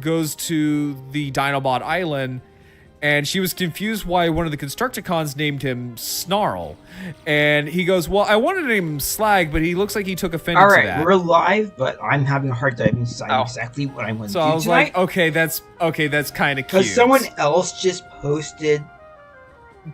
goes to the Dinobot Island, and she was confused why one of the Constructicons named him Snarl. And he goes, well, I wanted to name him Slag, but he looks like he took offense to that. Alright, we're live, but I'm having a hard time deciding exactly what I want to do I was tonight. like, okay, that's kind of cute. Because someone else just posted...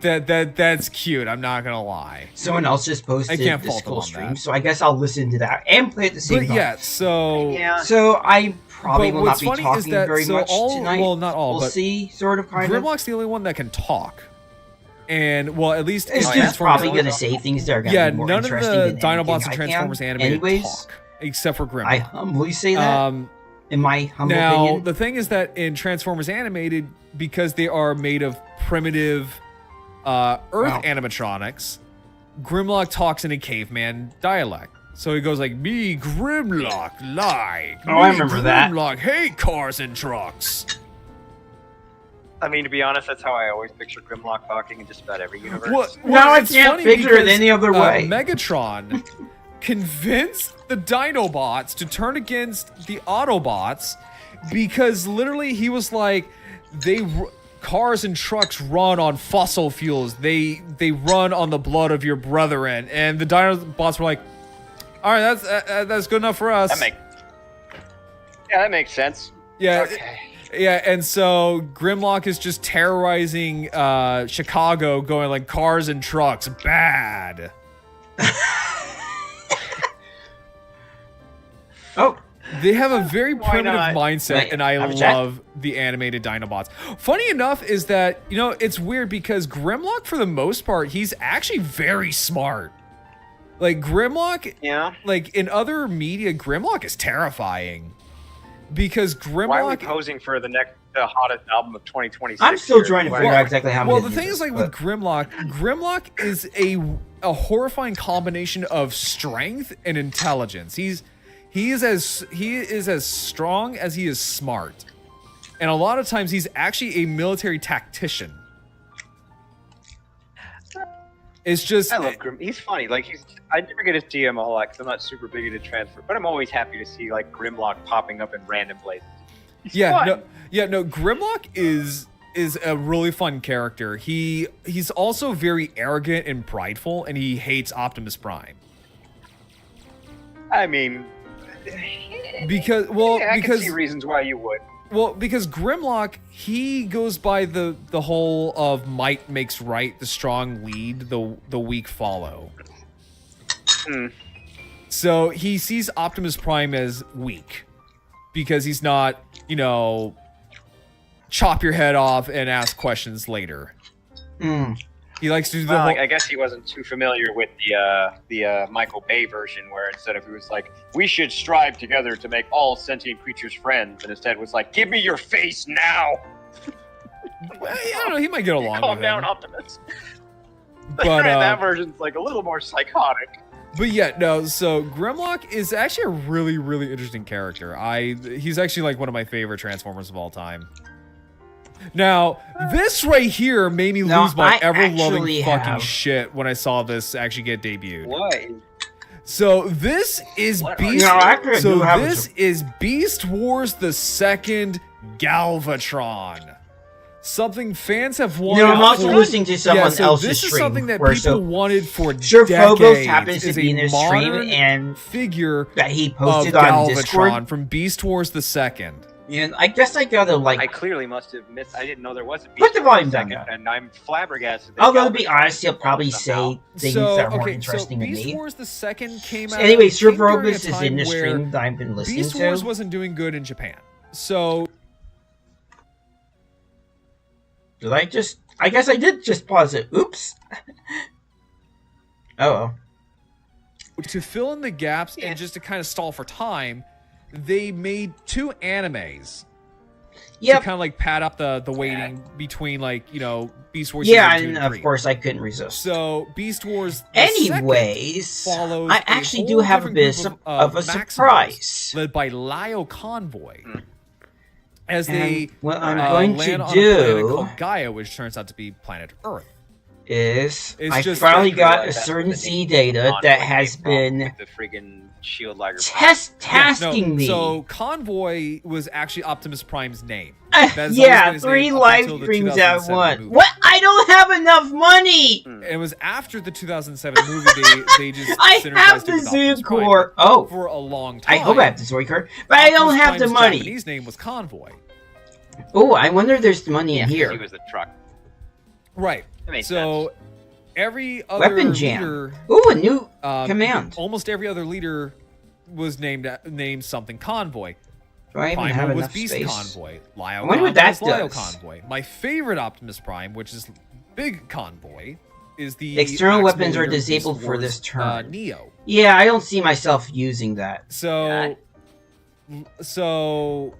That's cute, I'm not gonna lie. Someone else just posted this cool stream, so I guess I'll listen to that and play at the same time. Yeah, so... So I probably will not be talking very much all, tonight. well, not all, we'll but see, sort of, kind Grimlock's the only one that can talk. And, well, at least... It's just probably going to say things that are going to be more interesting than anything none of the Dinobots and Transformers animated talk, except for Grimlock. I humbly say that, in my humble opinion. Now, the thing is that in Transformers Animated, because they are made of primitive Earth animatronics, Grimlock talks in a caveman dialect. So he goes like, me Grimlock like. Oh, I remember that. Grimlock hate cars and trucks. I mean, to be honest, that's how I always picture Grimlock talking in just about every universe. Well, no, I can't picture it any other way. Megatron convinced the Dinobots to turn against the Autobots because literally he was like, cars and trucks run on fossil fuels. They run on the blood of your brethren. And the Dinobots were like, all right, that's good enough for us. That makes sense. Yeah. Okay. Yeah, and so Grimlock is just terrorizing Chicago, going like, cars and trucks, bad. Oh. They have a very primitive mindset, and I love check? the animated Dinobots. Funny enough is that, you know, it's weird because Grimlock, for the most part, he's actually very smart. Like, Grimlock, like, in other media, Grimlock is terrifying. Because Grimlock... Why are we posing for the hottest album of 2026? I'm still trying to figure out exactly how. Well, the thing is, like, with Grimlock is a horrifying combination of strength and intelligence. He is as strong as he is smart, and a lot of times he's actually a military tactician. It's just I love Grim. He's funny. Like I never get to see him a whole lot because I'm not super big into Transfer, but I'm always happy to see like Grimlock popping up in random places. No, Grimlock is a really fun character. He's also very arrogant and prideful, and he hates Optimus Prime. I mean, because I can see reasons why you would. Well, because Grimlock, he goes by the whole of might makes right, the strong lead, the weak follow. So he sees Optimus Prime as weak because he's not, you know, chop your head off and ask questions later. He likes to do the whole... I guess he wasn't too familiar with the Michael Bay version, where instead of he was like, we should strive together to make all sentient creatures friends, and instead was like, give me your face now. Well, I don't know, he might get along Calm with down, him. Optimus. But that version's like a little more psychotic. But yeah, no, so Grimlock is actually a really, really interesting character. He's actually like one of my favorite Transformers of all time. Now, this right here made me lose my ever-loving fucking shit when I saw this actually get debuted. What? So this is Beast Wars the Second Galvatron. Something fans have wanted. I'm also listening to someone else's this stream. This is something that people wanted for Sir decades. Phobos happens to be in his stream and figure that he posted on Discord Galvatron from Beast Wars the Second. And I guess I gotta like. I clearly must have missed. I didn't know there was a Beast Put the volume down, and I'm flabbergasted. Although to be honest, he'll probably say things that are more interesting than me. Beast Wars the Second came out. Anyway, Sir Phobos is in the stream that I've been listening to. Beast Wars wasn't doing good in Japan, so. Did I just? I guess I did just pause it. Oops. Oh. To fill in the gaps and just to kind of stall for time, they made 2 animes. To kind of like pad up the waiting between, like, you know, Beast Wars. Yeah, and of course I couldn't resist. So Beast Wars. Anyways, I actually do have a bit of a surprise, led by Lio Convoy. As and they what I'm going land to on a do planet called Gaia, which turns out to be planet Earth. is It's I just finally that- got a that's certain the C name data Convoy that came has from, been with the friggin' shield lager. tasking me. So Convoy was actually Optimus Prime's name. Yeah, 3 live streams at once. What? I don't have enough money! It was after the 2007 movie they just I have synergized the it with Optimus Zoom Prime core. Oh. for a long time. I hope I have the Zoid card, but I don't have the Prime's money. Japanese name was Convoy. Oh, I wonder if there's money in He here. was the truck. Right. That makes So every other Weapon jam. leader, Ooh, a new command. almost every other leader was named something Convoy. Do I even Primal have was enough Beast space? Convoy. Lio I wonder what Convoy was that Lio does. Convoy. My favorite Optimus Prime, which is Big Convoy, is the External Maximal weapons are Leader disabled Beast for Wars, this turn. Neo. Yeah, I don't see myself using that. So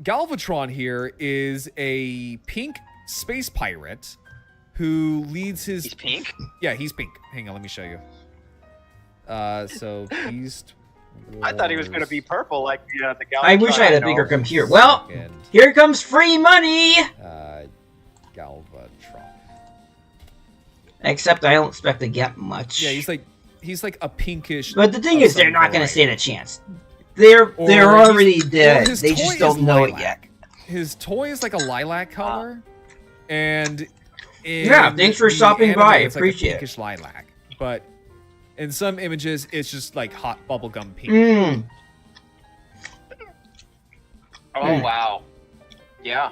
Galvatron here is a pink space pirate who leads his. He's pink. Yeah, he's pink. Hang on, let me show you. So Beast. I thought he was going to be purple, like the Galvatron. I wish I had a bigger computer. Well, here comes free money! Galvatron. Except I don't expect to get much. Yeah, he's like a pinkish. But the thing of is, they're some not going to variety. stand a chance. They're already dead. his They toy just is don't know it lilac. yet. His toy is like a lilac color, and Yeah, thanks for the stopping anime, by. it's Appreciate it. like a pinkish lilac, but in some images, it's just like hot bubblegum pink. Mmm. Oh wow. Yeah.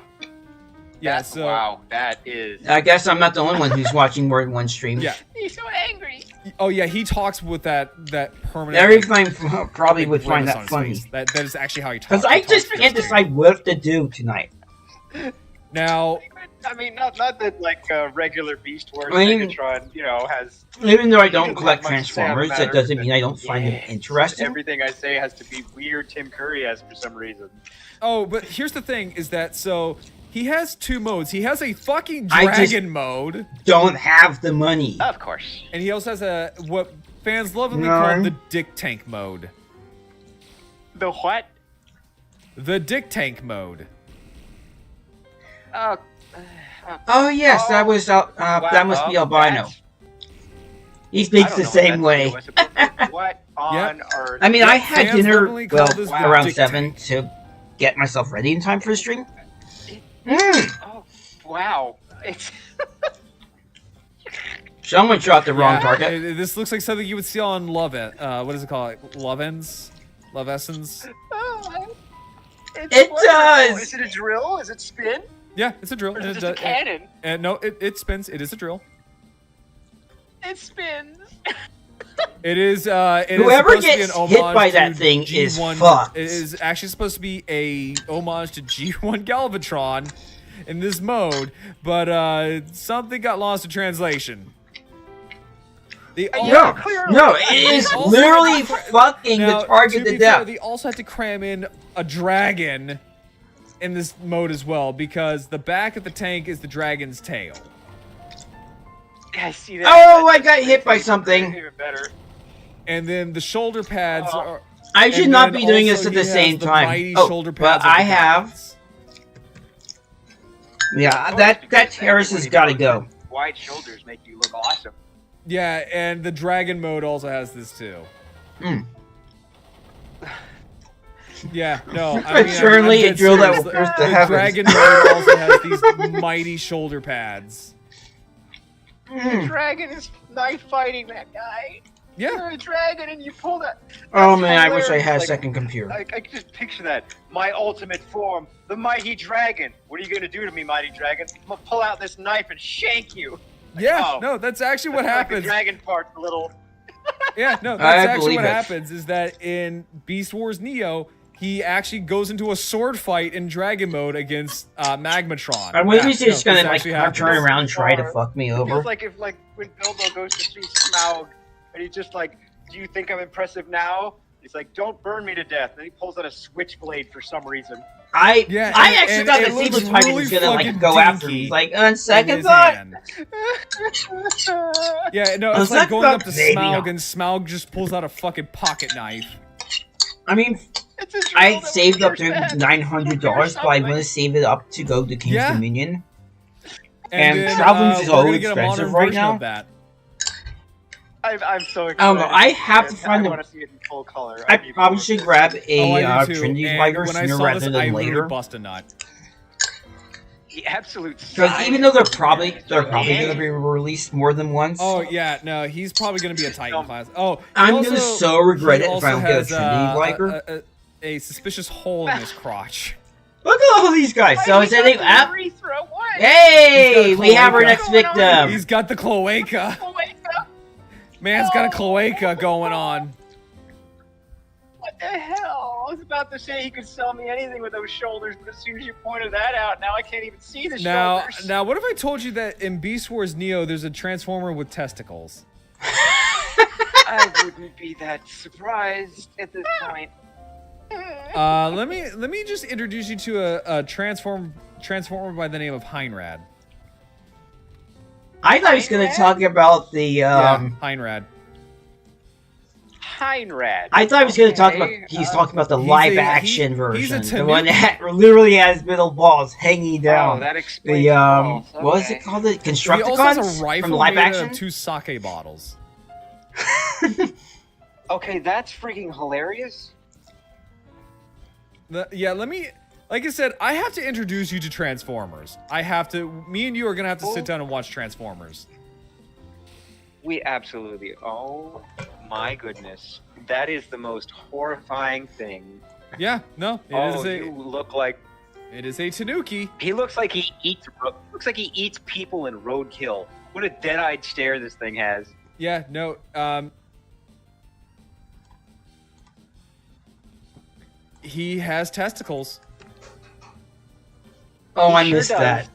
Yeah, That's, so wow, that is. I guess I'm not the only one who's watching more than one stream. yeah. He's so angry. Oh yeah, he talks with that permanent. Everybody probably would grimace find on that his funny. face. That is actually how he talks. Because I He talks just can't this way. decide what to do tonight. Now, I mean, not that like regular Beast Wars I mean- Megatron, you know, has. Even though I don't Doesn't collect have much to say on the Transformers, that matter, doesn't but- mean I don't find them interesting. Everything I say has to be weird Tim Curry has for some reason. oh, but here's the thing: is that so he has 2 modes. He has a fucking I just- dragon mode, Don't have the money. Of course. and he also has a what fans lovingly No. call the Dick Tank mode. The what? The Dick Tank mode. Oh yes, that was that must be albino. He speaks the same way. What on earth? I mean, I had fans dinner lovingly call this the around Dick 7 to get myself ready in time for the stream. Mm. Oh, wow. It's. Someone shot the wrong Yeah, target. This looks like something you would see on Love It. What is it called? Love Ends? Love Essence? It does! Is it a drill? Is it spin? Yeah, it's a drill. Or is it It just a does- cannon? no, it spins. It is a drill. It spins. It is. Whoever supposed to be gets an hit homage by to that thing is G1 fucked. It is actually supposed to be a homage to G1 Galvatron in this mode, but something got lost in translation. They all, No, it is also literally had to fucking now, the target to to be fair, death. they also had to cram in a dragon in this mode as well, because the back of the tank is the dragon's tail. I see that. Oh, I got hit by something. Even better. And then the shoulder pads are. I should and not then be doing also this at he the has same the time. mighty Oh, shoulder but pads of I the have. guys. Yeah, that Terrace has got to go. Wide shoulders make you look awesome. Yeah, and the dragon mode also has this too. Mm. Yeah, no. I mean, Certainly I'm a dead drill that serious. will pierce The the heavens. dragon mode also has these mighty shoulder pads. Mm. Dragon is knife fighting that guy. Yeah. You're a dragon and you pull that. Oh That's man, I wish I hilarious. had a Like, second computer. I can just picture that. My ultimate form, the mighty dragon. What are you gonna do to me, mighty dragon? I'm gonna pull out this knife and shank you. Yeah, oh, no, that's actually what That's like happens. the dragon part's a little. Yeah, no, I that's actually believe what it. happens is that in Beast Wars Neo, he actually goes into a sword fight in dragon mode against Magmatron. I wish he's no, just gonna this like actually turn happens. around and try to fuck me It over. feels like if like when Bilbo goes to see Smaug and he's just like, "Do you think I'm impressive now?" He's like, "Don't burn me to death." And then he pulls out a switchblade for some reason. I Yeah, actually and thought it the looks Seedless Titan was really gonna like fucking go after me. dinky He's like, on in second his thought, hand. Yeah, no, On it's like second going up to thought, maybe Smaug not. and Smaug just pulls out a fucking pocket knife. I mean, It's a drill I that saved will up to pierce that. $900, but I want to save it up to go to King's Yeah. Dominion. And traveling's we're so gonna get a modern expensive right version now. Of that. I'm so excited. Oh no, I have to find I the. want to see it in full color. I probably should grab a I do too. Trinity And Lighter when I sooner saw rather this, than I later. literally bust a nut. The absolute Because size even though they're of probably it. going to be released more than once. Oh yeah, no, he's probably gonna be a Titan class. Oh, I'm also, gonna so regret he it if I also don't get a has, Trinity Lighter. a suspicious hole in his crotch. Look at all these guys. So is it app? Urethra, what? Hey, He's got a we have our cloaca. next victim. He's got the cloaca. Cloaca? Man's got a cloaca going on. What the hell? I was about to say he could sell me anything with those shoulders, but as soon as you pointed that out, now I can't even see the shoulders. Now, what if I told you that in Beast Wars Neo, there's a Transformer with testicles? I wouldn't be that surprised at this point. Let me just introduce you to a Transformer by the name of Heinrad. I thought he was going to talk about the. Heinrad. Heinrad. I thought he was going to talk about. He's talking about the live-action version, he's a the one that literally has middle balls hanging down. Oh, that explains The balls. what was Okay. it called? The He also has Constructicons a rifle from live made out action. of 2 sake bottles. Okay, that's freaking hilarious. Like I said, I have to introduce you to Transformers. Me and you are gonna have to sit down and watch Transformers. We absolutely. Oh my goodness, that is the most horrifying thing. Yeah, no, You look like. it is a Tanuki. He looks like he eats. Looks like he eats people in roadkill. What a dead-eyed stare this thing has. Yeah, no, he has testicles. Oh, He I sure missed does. that.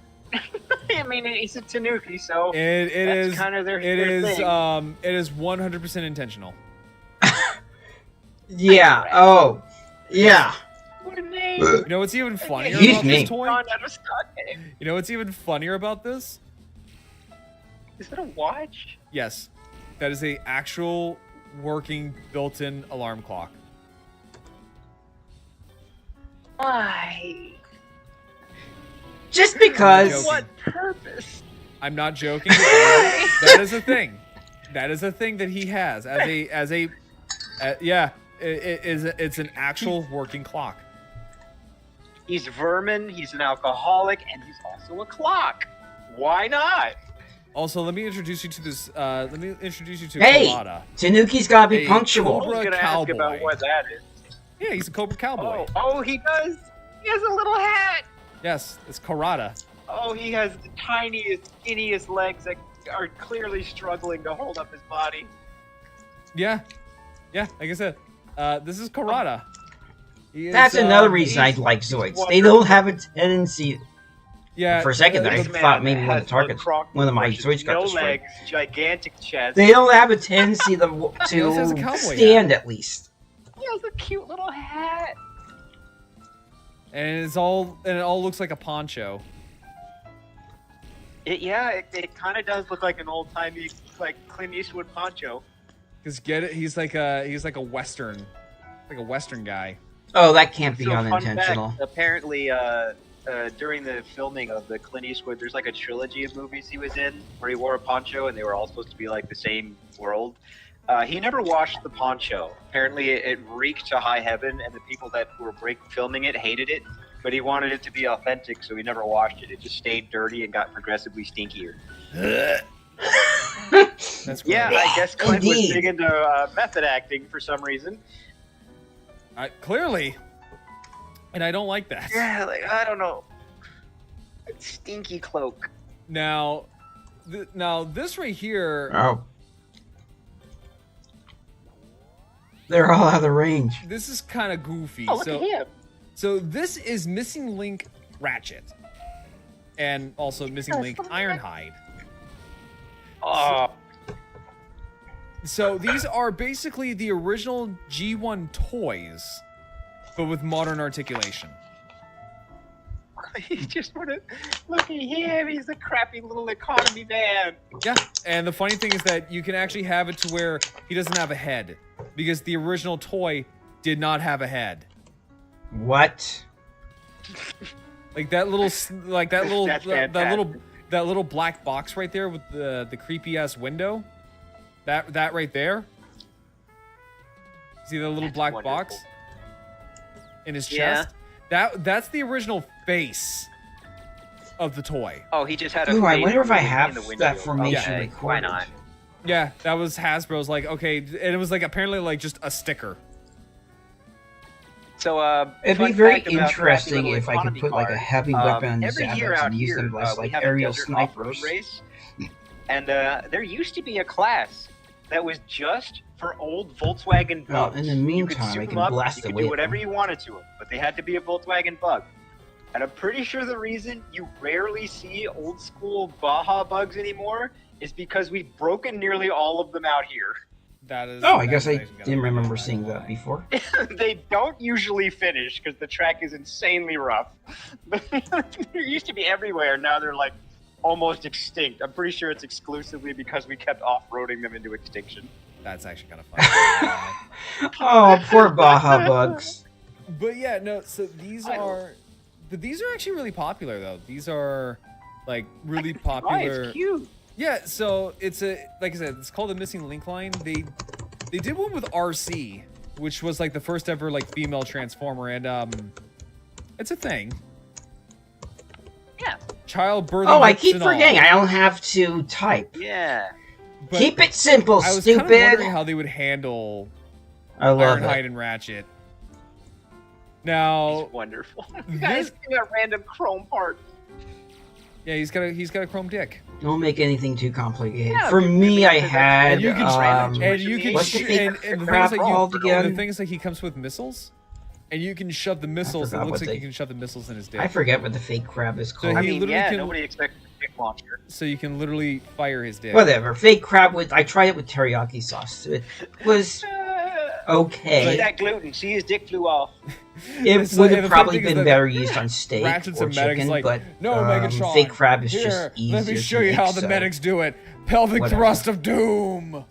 I mean, he's a Tanuki, so It that's is kind of their it is thing. it is 100% intentional. Yeah. Oh. Yeah. What a name! You know what's even funnier Excuse about me. this toy? Gone out of stock name. You know what's even funnier about this? Is that a watch? Yes, that is a actual working built-in alarm clock. Why? Just because. joking. What purpose? I'm not joking. That is a thing. That is a thing that he has it's an actual working clock. He's vermin, he's an alcoholic, and he's also a clock. Why not? Also, let me introduce you to this. Let me introduce you to Hey! Karada. Tanuki's gotta be A I punctual. Cobra was gonna ask cowboy. about what that is. Yeah, he's a Cobra Cowboy. Oh, he does. He has a little hat. Yes, it's Karada. Oh, he has the tiniest, skinniest legs that are clearly struggling to hold up his body. Yeah, like I said, this is Karada. He is, That's another reason I like Zoids. They don't have a tendency. Yeah. For a second there, I This thought man maybe one of has the targets, one of my Zoids got no destroyed. legs, gigantic chest. They don't have a tendency to He also has a cowboy stand at least. He has a cute little hat. And it all looks like a poncho. It kind of does look like an old timey like Clint Eastwood poncho. Cause get it, he's like a western guy. Oh, that can't be So, fun unintentional. fact, apparently, during the filming of the Clint Eastwood, there's like a trilogy of movies he was in where he wore a poncho and they were all supposed to be like the same world. He never washed the poncho. Apparently, it reeked to high heaven, and the people that were filming it hated it. But he wanted it to be authentic, so he never washed it. It just stayed dirty and got progressively stinkier. That's Yeah, gross. I guess Clint was Indeed. big into method acting for some reason. Clearly. And I don't like that. Yeah, like, I don't know. Stinky cloak. Now this right here, Oh. They're all out of range. this is kind of goofy. Oh, look at him. So this is Missing Link Ratchet, and also Missing Link Ironhide. Oh, So these are basically the original G1 toys, but with modern articulation. he just want to look at him. He's a crappy little economy man. Yeah, and the funny thing is that you can actually have it to where he doesn't have a head, because the original toy did not have a head. What? Like that little, That's fantastic. that little black box right there with the creepy ass window? That right there? See the little black box in his chest? That's the original face of the toy. Oh, he just had a. Ooh, I face wonder if I in the have window. that formation Okay, recorded. why not? Yeah, that was Hasbro's like, okay, and it was like apparently like just a sticker. So, It'd be fun very fact about interesting Crafty if I could Little put like a Economy heavy card. weapon on Every year Zabbix out and use here, them as we like have a aerial desert off-road snipers. race, and there used to be a class that was just for old Volkswagen Well, bugs. in the You could meantime, soup I them can up, blast you could away do at whatever them. you wanted to them, but they had to be a Volkswagen bug. And I'm pretty sure the reason you rarely see old school Baja bugs anymore is because we've broken nearly all of them out here. That is. Oh, I that guess is I actually didn't kinda remember funny, seeing not that gonna lie. before. They don't usually finish because the track is insanely rough. They used to be everywhere. Now they're like almost extinct. I'm pretty sure it's exclusively because we kept off-roading them into extinction. That's actually kind of funny. Oh, poor Baja bugs. But yeah, no. So these are actually really popular though. These are like really Why? popular. It's cute. Yeah, so it's like I said, it's called the Missing Link line. They did one with RC, which was like the first ever like female transformer, and it's a thing. Yeah. Childbirth. Oh, I keep forgetting. I don't have to type. Yeah. Keep it simple, I was stupid. kind of wondering how they would handle I love Ironhide it. and Ratchet. Now, It's wonderful. this- Guys, give me a random chrome part. yeah, he's got a chrome dick. Don't make anything too complicated. Yeah, For but me, really, I because had And you can and and you can what's the shoot, fake and the thing crap is like called again? the thing is like he comes with missiles, and you can shove the missiles. It forgot looks what like you they- can shove the missiles in his dick. I forget what the fake crab is So called. I he mean, literally yeah, can- nobody expects a dick launcher. So you can literally fire his dick. Whatever. Fake crab with. I tried it with teriyaki sauce. It was Eat okay. that gluten. See, his dick flew off. It It's would like- have the probably thing is been that better used on steak Ratchet's or and medics chicken, like, but no, Megatron. fake crab is Here, just easier let me show to you make, how the so. medics do it. Pelvic Whatever. thrust of doom.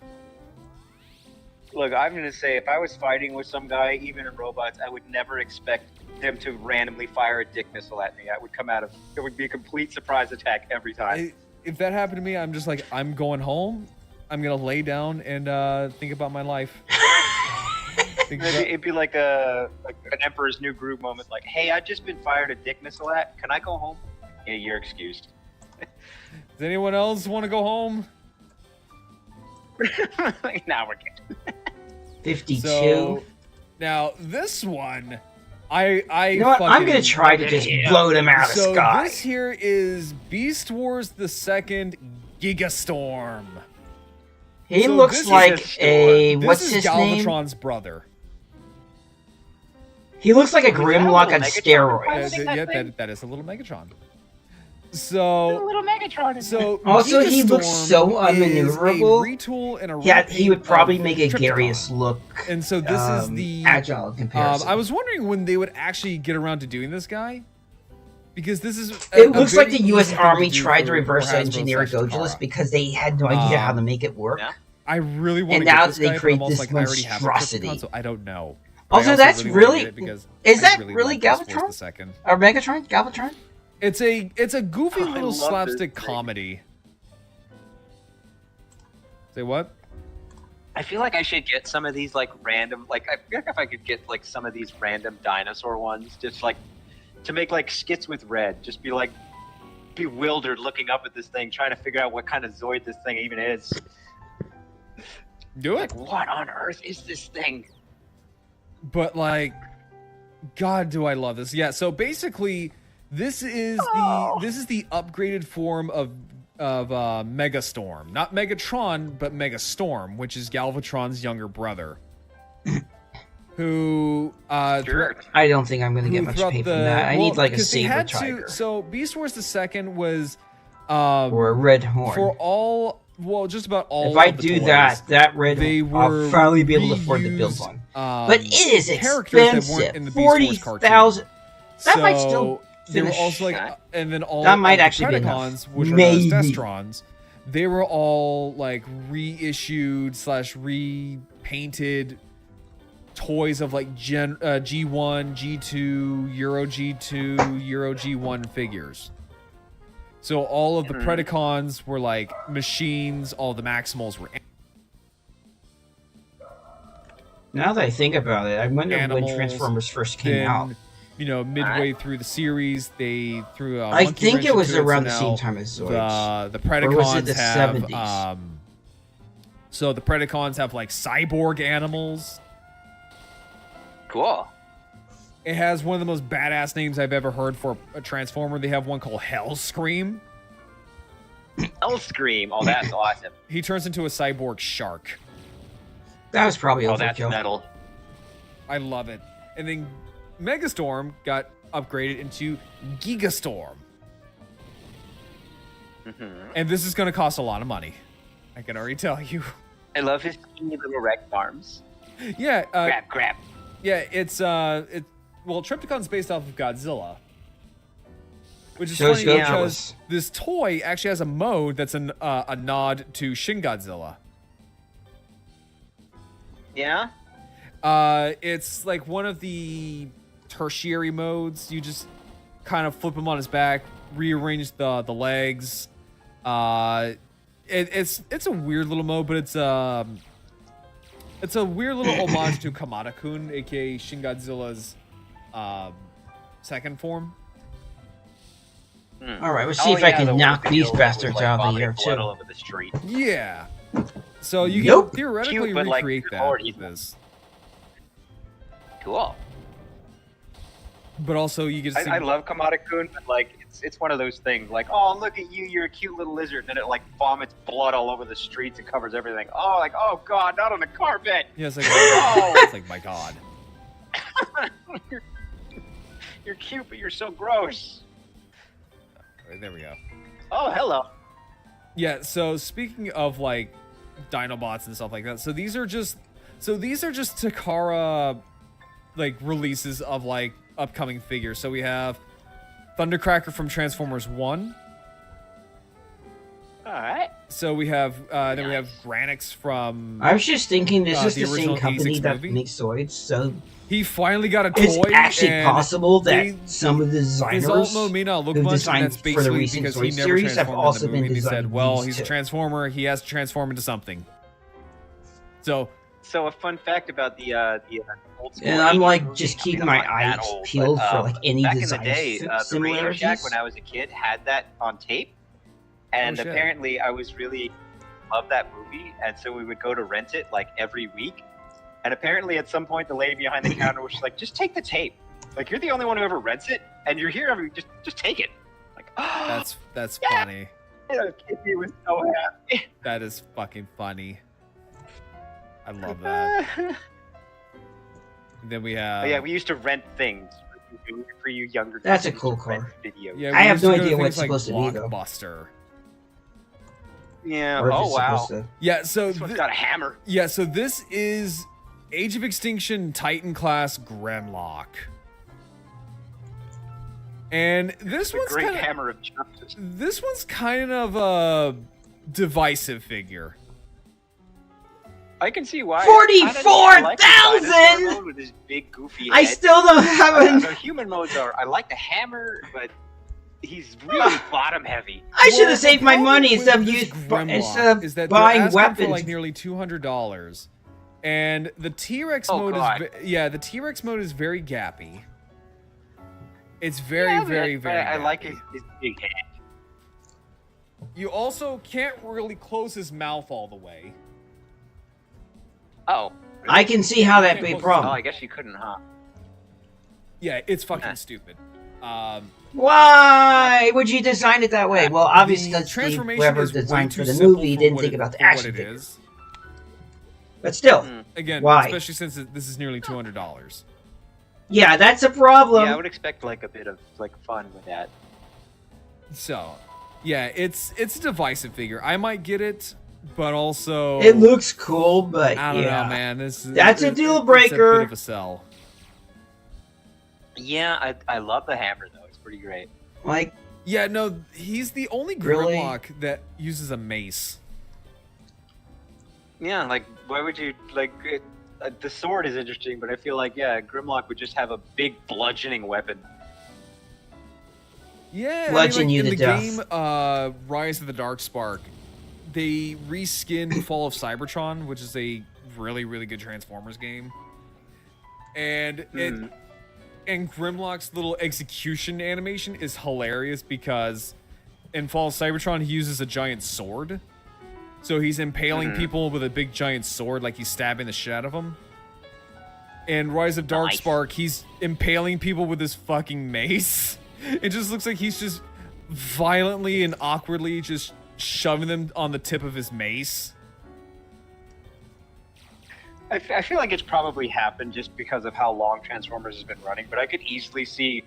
Look, I'm gonna say, if I was fighting with some guy, even in robots, I would never expect them to randomly fire a dick missile at me. It would be a complete surprise attack every time. If that happened to me, I'm just like, I'm going home. I'm gonna lay down and think about my life. Think about- It'd be like an Emperor's New Groove moment, like, "Hey, I've just been fired a dick missile at. Can I go home?" Yeah, you're excused. Does anyone else want to go home? Now we're good. 52. So now this one, I you know what? I'm gonna fucking- try to just blow them out of So sky. this here is Beast Wars the Second Gigastorm. He so looks this is like a a This what's is his name? Galvatron's brother. He looks like a Is that a Grimlock little on Megatron? steroids. Why would they Yeah, that thing? that is a little Megatron. A So little Megatron. In so Also, he looks Gigastorm so is a unmaneuverable. retool and a Yeah, he would repaint probably of make a Trypticon. Garius look. And so this is the agile in comparison. I was wondering when they would actually get around to doing this guy, because this is. It looks like very the U.S. easy thing Army to do tried to for reverse Hasbro engineer / Takara. Gojulus because they had no idea how to make it work. Yeah. I really want And to now get this they guy, but create I'm also this like, I already have a monstrosity. Trypticon, so I don't know. But I Also, also that's wanna really. get it because Is I that really really like Beast Wars Galvatron? the Second. Or Megatron? Galvatron? It's a goofy Oh, I little love this slapstick thing. comedy. Say what? I feel like I should get some of these like random, like I feel like if I could get like some of these random dinosaur ones, just like to make like skits with Red, just be like bewildered looking up at this thing, trying to figure out what kind of Zoid this thing even is. Do it. Like, what on earth is this thing? But like, God, do I love this? Yeah. So basically, this is the upgraded form of Megastorm, not Megatron, but Megastorm, which is Galvatron's younger brother. Who Sure. I don't think I'm going to get who much throughout pay the- from that. I well, need like a 'cause they saber had tiger. So Beast Wars the Second was Or a red horn. for all, well, just about all. If I of the do toys, that red they horn, I'll were finally be able to afford to build reused, one. um, But it is characters that weren't expensive. in the Beast Wars cartoon. 40,000. That so might still they were finish. also like, and then all That might of the actually be enough. Predacons, which Maybe. are known as Destrons, they were all like reissued / repainted toys of like G1, G2, Euro G2, Euro G1 figures. So all of the Predacons were like machines. All the Maximals were Now that I think about it, I wonder animals. when Transformers first came Then, out. you know, midway through the series, they threw a I monkey think wrench it was into around so the same now time as Zoids. The Predacons Or was it the have 70s? So the Predacons have like cyborg animals. Cool. It has one of the most badass names I've ever heard for a Transformer. They have one called Hellscream. Hellscream. Oh, that's awesome. He turns into a cyborg shark. That was probably Oh, that's overkill. metal. I love it. And then Megastorm got upgraded into Gigastorm. And this is going to cost a lot of money. I can already tell you. I love his teeny little wreck arms. Yeah. Grab. Yeah, well, Trypticon's based off of Godzilla. Which is So funny it's because this toy actually has a mode that's a nod to Shin Godzilla. Yeah? It's like one of the tertiary modes. You just kind of flip him on his back, rearrange the legs. It's a weird little mode, but it's a weird little homage to Kamada-kun, aka Shin Godzilla's second form. Alright, let's see if I can knock these bastards out of the air, too. All over the street. Yeah. So you Nope. can theoretically Cute, but, like, recreate Lord, that he's- with this. Cool. But also you get to see... I love Kamada-kun, but like it's one of those things. Like, oh, look at you, you're a cute little lizard, and then it like vomits blood all over the streets and covers everything. Oh, like, oh god, not on the carpet. Yeah, it's like, it's like, my god. You're cute, but you're so gross. Right, there we go. Oh, hello. Yeah, so speaking of like Dinobots and stuff like that, so these are just Takara like releases of like upcoming figures. So we have Thundercracker from Transformers 1. Alright. So we have then we have Granix from I was just thinking this is the the original same company 86 that movie. makes Zoids, so he finally got a toy. it's actually and possible that they- some of the his designers alt mode may not look who much, and designed that's for the basically recent because he Zoids never series have transformed also in the been movie. They said, designing well, these he's too. a Transformer, he has to transform into something. So So a fun fact about the old school And I'm 80s like movie, just I keeping mean, my I'm not that eyes old, peeled but, for like any back in the design day, the Radio similarities. Shack when I was a kid had that on tape, and Oh, shit. apparently I was really loved that movie, and so we would go to rent it like every week. And apparently at some point the lady behind the counter was just like, "Just take the tape. Like you're the only one who ever rents it, and you're here every just take it." Like, that's Yeah. funny. He was so happy. That is fucking funny. I love that. Then we have But yeah, we used to rent things for you younger. That's kids. a cool We used to rent car. Videos. yeah, I we have used to no go to idea what things it's like supposed to be, though. Blockbuster. Yeah. Or if Oh it's wow. supposed to- Yeah, so This one's got a hammer. so this is Age of Extinction Titan class Grimlock. And this The one's great kind of hammer of justice. this one's kind of a divisive figure. I can see why. 44,000! I like the dinosaur mode with his big goofy I head. still don't have The an... human modes are. I like the hammer, but he's really bottom heavy. I should Well, have saved the my problem money with instead of, this use, Grimlock instead is of that buying they're asking weapons. for like nearly $200, and the T-Rex Oh, mode God. is the T-Rex mode is very gappy. It's very Yeah, very but very. I like gappy. his big head. You also can't really close his mouth all the way. Oh. I can see how that'd be a Oh, problem. I guess you couldn't, huh? Yeah, it's fucking Huh. stupid. Why would you design it that way? Well, obviously, the that's transformation whoever is way designed too for the simple movie for didn't what think it- about the for what action it figure. is. But still, Hmm. Again, Why? especially since this is nearly $200. yeah, that's a problem. Yeah, I would expect like a bit of like fun with that. So, yeah, it's a divisive figure. I might get it, but also It looks cool, but I don't yeah. know, man. This is That's a deal breaker. It's a bit of a sell. Yeah, I love the hammer though. It's pretty great. Like, Yeah, no, he's the only Really? Grimlock that uses a mace. Yeah, like why would you like? The sword is interesting, but I feel like Grimlock would just have a big bludgeoning weapon. Yeah, bludgeon you in to the death. game Rise of the Darkspark, they reskinned Fall of Cybertron, which is a really, really good Transformers game. And and Grimlock's little execution animation is hilarious because in Fall of Cybertron he uses a giant sword. So he's impaling people with a big giant sword, like he's stabbing the shit out of them. In Rise of Darkspark, he's impaling people with his fucking mace. It just looks like he's just violently and awkwardly just shoving them on the tip of his mace. I feel like it's probably happened just because of how long Transformers has been running, but I could easily see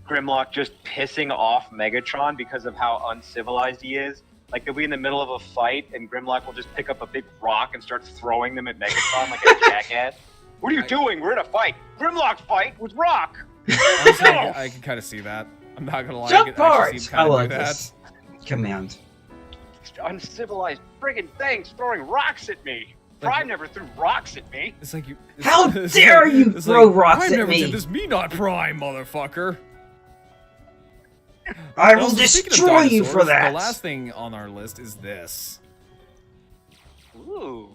Grimlock just pissing off Megatron because of how uncivilized he is. Like, they'll be in the middle of a fight, and Grimlock will just pick up a big rock and start throwing them at Megatron like a jackass. What are you doing? We're in a fight. Grimlock fight with rock! Honestly, I can kind of see that. I'm not gonna lie. Jump parts! I like that. this command. Uncivilized friggin' things throwing rocks at me. Prime never threw rocks at me. It's like you. How dare you throw rocks Prime at never me? did this. Me not Prime, motherfucker. I will Also, speaking of destroy you dinosaurs, for that. The last thing on our list is this. Ooh.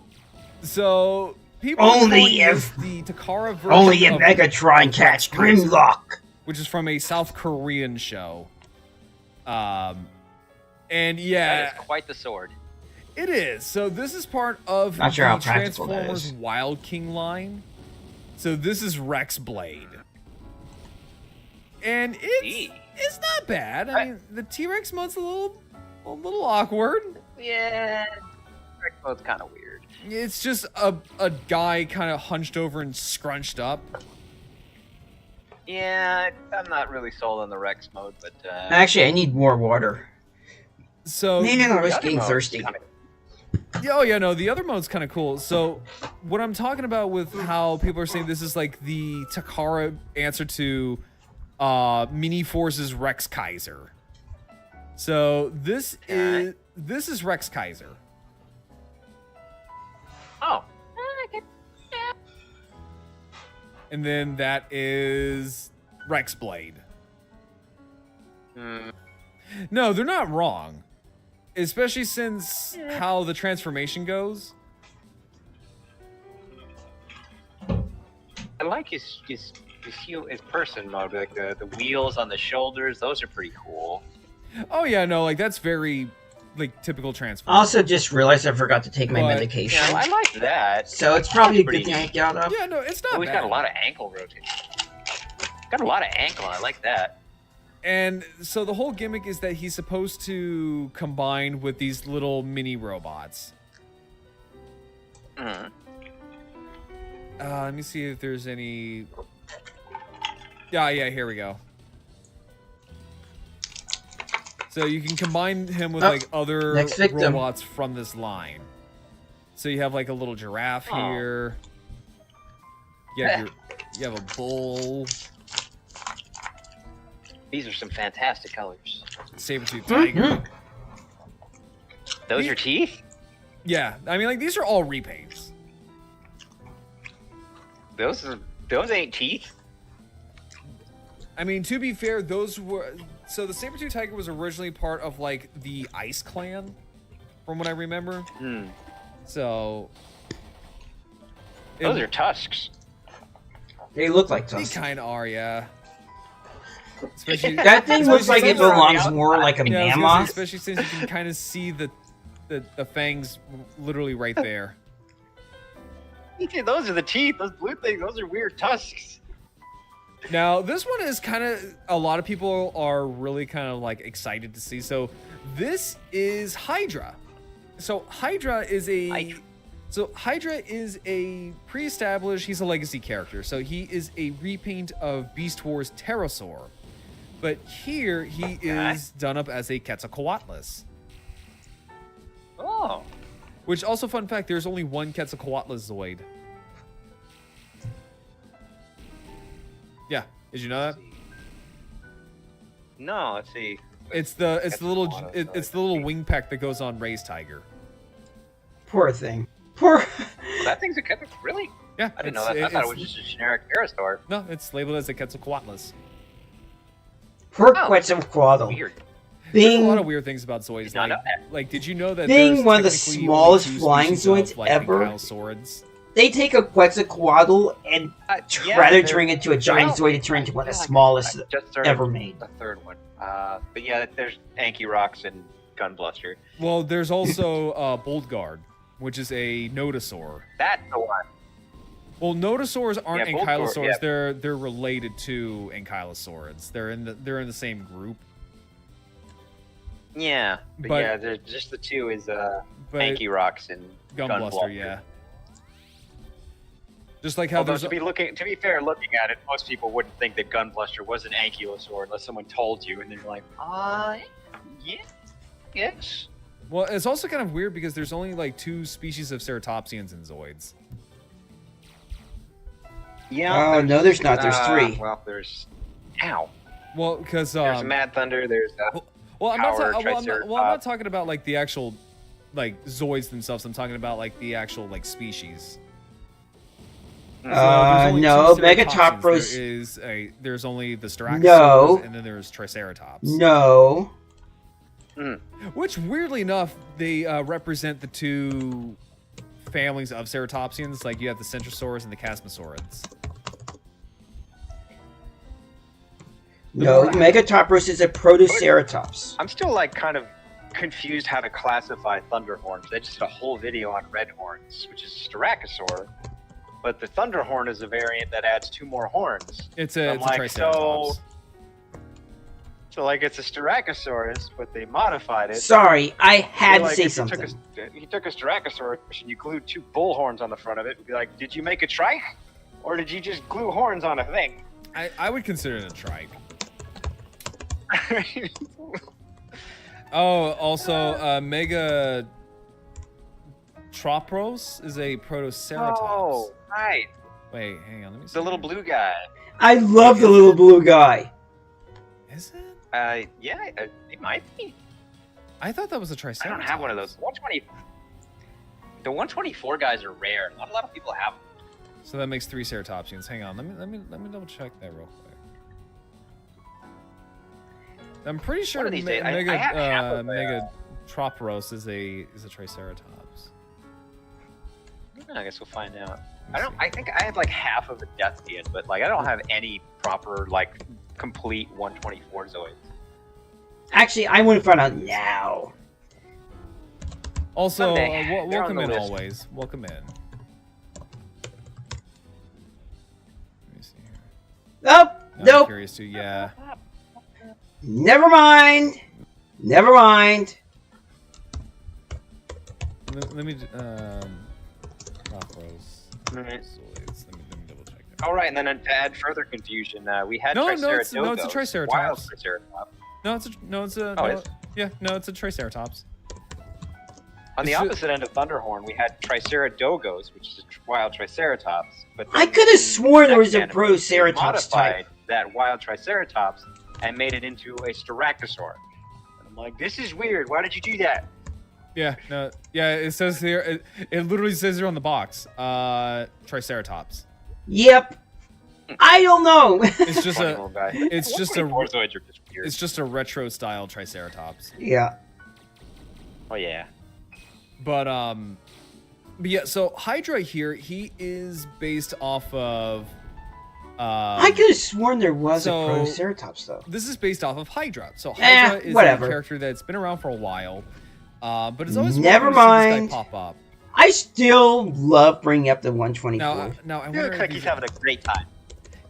So people Only calling if- this the Takara version Only if of Megatron catch Grimlock. which is from a South Korean show. And That yeah, is quite the sword. it is. So this is part of Not sure how the practical that Transformers is. Wild King line. So this is Rex Blade. And it's not bad. I mean, the T-Rex mode's a little awkward. Yeah. Rex mode's kind of weird. It's just a guy kind of hunched over and scrunched up. Yeah, I'm not really sold on the Rex mode, but Actually, I need more water. So Maybe I was The other getting mode's thirsty. kinda- oh yeah, no, the other mode's kind of cool. So what I'm talking about with how people are saying this is like the Takara answer to Mini Force's Rex Kaiser. So this is Rex Kaiser. oh, And then that is Rex Blade. No, they're not wrong. Especially since how the transformation goes. I like his person mode, like the wheels on the shoulders. Those are pretty cool. Oh yeah, no, like that's very like typical I Transformers. also just realized I forgot to take my But- medication. Yeah, I like that. So it's probably a good Pretty thing I neat. got up. Yeah, no, it's not Oh, he's bad. got a lot of ankle rotation. Got a lot of ankle. I like that. And so the whole gimmick is that he's supposed to combine with these little mini robots. Mhm. Let me see if there's any. Yeah, here we go. So you can combine him with like other next victim. robots from this line. So you have like a little giraffe Oh. here. You have a bull, These are some fantastic colors. saber-tooth tiger. Those are teeth? Yeah, I mean like these are all repaints. Those ain't teeth. I mean, to be fair, those were... So the saber-tooth tiger was originally part of, like, the Ice Clan, from what I remember. So... Those are tusks. They look like They tusks. kind of are, yeah. Especially, That thing looks like it especially- belongs more like a yeah, I was gonna say, mammoth. especially since you can kind of see the fangs literally right there. Those are the teeth. Those blue things. Those are weird tusks. Now, this one is kind of... A lot of people are really kind of, like, excited to see. So, this is Hydra. So, Hydra is a... So, Hydra is a pre-established... He's a legacy character. So, he is a repaint of Beast Wars Pterosaur. But here, he is done up as a Quetzalcoatlus. Oh. Which, also, fun fact, there's only one Quetzalcoatlus Zoid. Yeah, did you know that? No, let's see. It's the little wing pack that goes on Ray's Tiger. Poor thing. Poor. Well, that thing's a Quetzalcoatl. Really? Yeah, I didn't know that. I thought it was just a generic Pterosaur. No, it's labeled as a Quetzalcoatlus. Per Oh, Quetzalcoatl. Weird. There's a Being lot of weird things about Zoids. Did not know that. Like, did you know that Being there's one of the technically smallest only two flying species Zoids of, like, ever? Ankylosaurids? they take a Quetzalcoatl and Yeah, try to there- turn into a giant well, Zoid to turn into one of the I feel like smallest I just started ever made. the third one. But yeah, there's Ankyrox and Gunbluster. Well, there's also Boldguard, which is a nodosaur. That's the one. Well, nodosaurs aren't Yeah, Boldguard, ankylosaurs. yeah. They're related to ankylosaurids. They're in the same group. Yeah, but yeah, there's just the two is But Ankyrox and Gunbluster, yeah. Just like how Although there's to be fair, looking at it, most people wouldn't think that Gunbluster was an Ankylosaur unless someone told you, and then you're like, yeah, yes. well, it's also kind of weird because there's only like 2 species of ceratopsians in Zoids. Yeah. Oh, no, there's not. There's 3. Well, there's. Ow. Well, because There's Mad Thunder. There's. well, I'm Power not I'm Triceratops. not talking about like the actual like Zoids themselves. I'm talking about like the actual like species. There's only No, 2 Megatopros. There's only the Styracosaurus No. and then there's Triceratops. No. Which, weirdly enough, they represent the 2 families of ceratopsians. Like, you have the Centrosaurus and the Chasmosaurids. No, Megatopros is a Protoceratops. I'm still like kind of confused how to classify Thunderhorn. They just did a whole video on Redhorns, which is Styracosaur. But the Thunderhorn is a variant that adds 2 more horns. It's So a, I'm it's a like, Triceratops. So like it's a Styracosaurus, but they modified it. Sorry, I had to Like, say if something. You took a Styracosaurus and you glued 2 bull horns on the front of it. It'd be like, did you make a trike, or did you just glue horns on a thing? I would consider it a trike. Oh, also, Mega Tropros is a Protoceratops. Oh, right. Wait, hang on, let me see. The little blue guy. I love the little blue guy. Is it? Yeah, it might be. I thought that was a I Triceratops. don't have one of those. 120. The 124 guys are rare. Not a lot of people have them. So that makes 3 ceratopsians. Hang on, let me double check that real quick. I'm pretty sure One of these days, I have half of Mega Tropros is a Triceratops. I guess we'll find out. Let me see. I think I have like half of a Deathfield, but like I don't have any proper like complete 124 Zoids. Actually, I want to find out now. Also, Someday. They're welcome on in the list. always. Welcome in. Let me see here. Nope. I'm Nope. curious too. Yeah. Never mind. Never mind. Let me Tropros. Alright. Zoids. Let me double check that. All right, and then to add further confusion, we had No, Triceratopes. no, it's a Triceratops. Wild Triceratops. It's a Triceratops. On the It's a- opposite end of Thunderhorn, we had Triceratogos, which is a wild Triceratops. But I then could have in sworn there was a next anime, they Proceratops modified type. that wild Triceratops and made it into a Styracosaur. And I'm like, this is weird. Why did you do that? Yeah, no, yeah. It says here. It literally says here on the box. Triceratops. Yep. I don't know. It's just Funny a. little guy. It's just a. 124 Zoids are just weird. It's just a retro style Triceratops. Yeah. Oh yeah. But yeah. So Hydra here, he is based off of. I could have sworn there was so- a Proceratops though. This is based off of Hydra. So Hydra is whatever. a character that's been around for a while, but it's always Never welcome to see this mind. guy pop up. I still love bringing up the 124. Now I He wonder looks if like he's having a great time.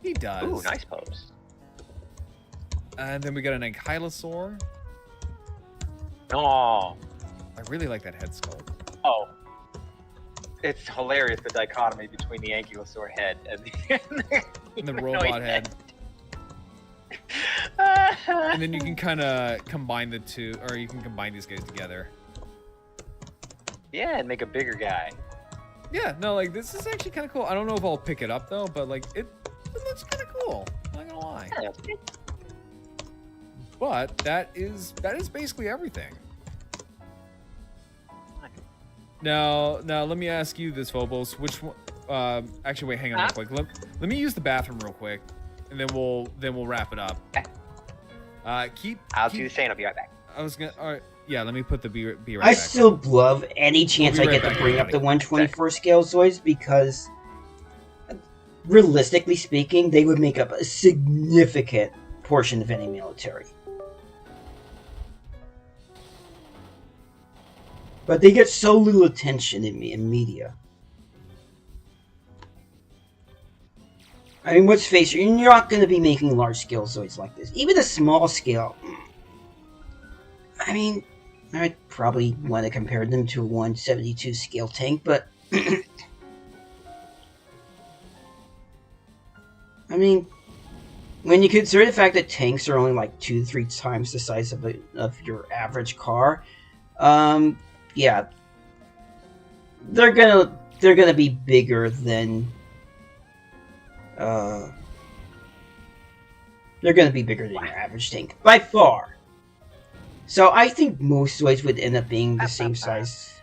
He does. Ooh, nice pose. And then we got an Ankylosaur. Oh. I really like that head sculpt. Oh. It's hilarious, the dichotomy between the Ankylosaur head and the, And the humanoid robot head. And then you can kind of combine the two, or you can combine these guys together. Yeah, and make a bigger guy. Yeah, no, like this is actually kind of cool. I don't know if I'll pick it up though, but like it looks kind of cool. I'm not gonna lie. Yeah, that's good. But that is basically everything. Now let me ask you this, Phobos. Which one? Actually, wait, hang on real quick. Let me use the bathroom real quick, and then we'll wrap it up. I'll do the same. I'll be right back. I was gonna. All right. Yeah, let me put the be right I back. still love any chance We'll I be get right to back, bring up the everybody. 124 scale Zoids because, realistically speaking, they would make up a significant portion of any military. But they get so little attention in media. I mean, let's face it, you're not going to be making large-scale Zoids like this. Even a small scale. I mean, I'd probably want to compare them to a 172 scale tank, but... I mean, when you consider the fact that tanks are only like 2 to 3 times the size of your average car, yeah, they're gonna be bigger than they're gonna be bigger than your average tank by far. So I think most Zoids would end up being the same size.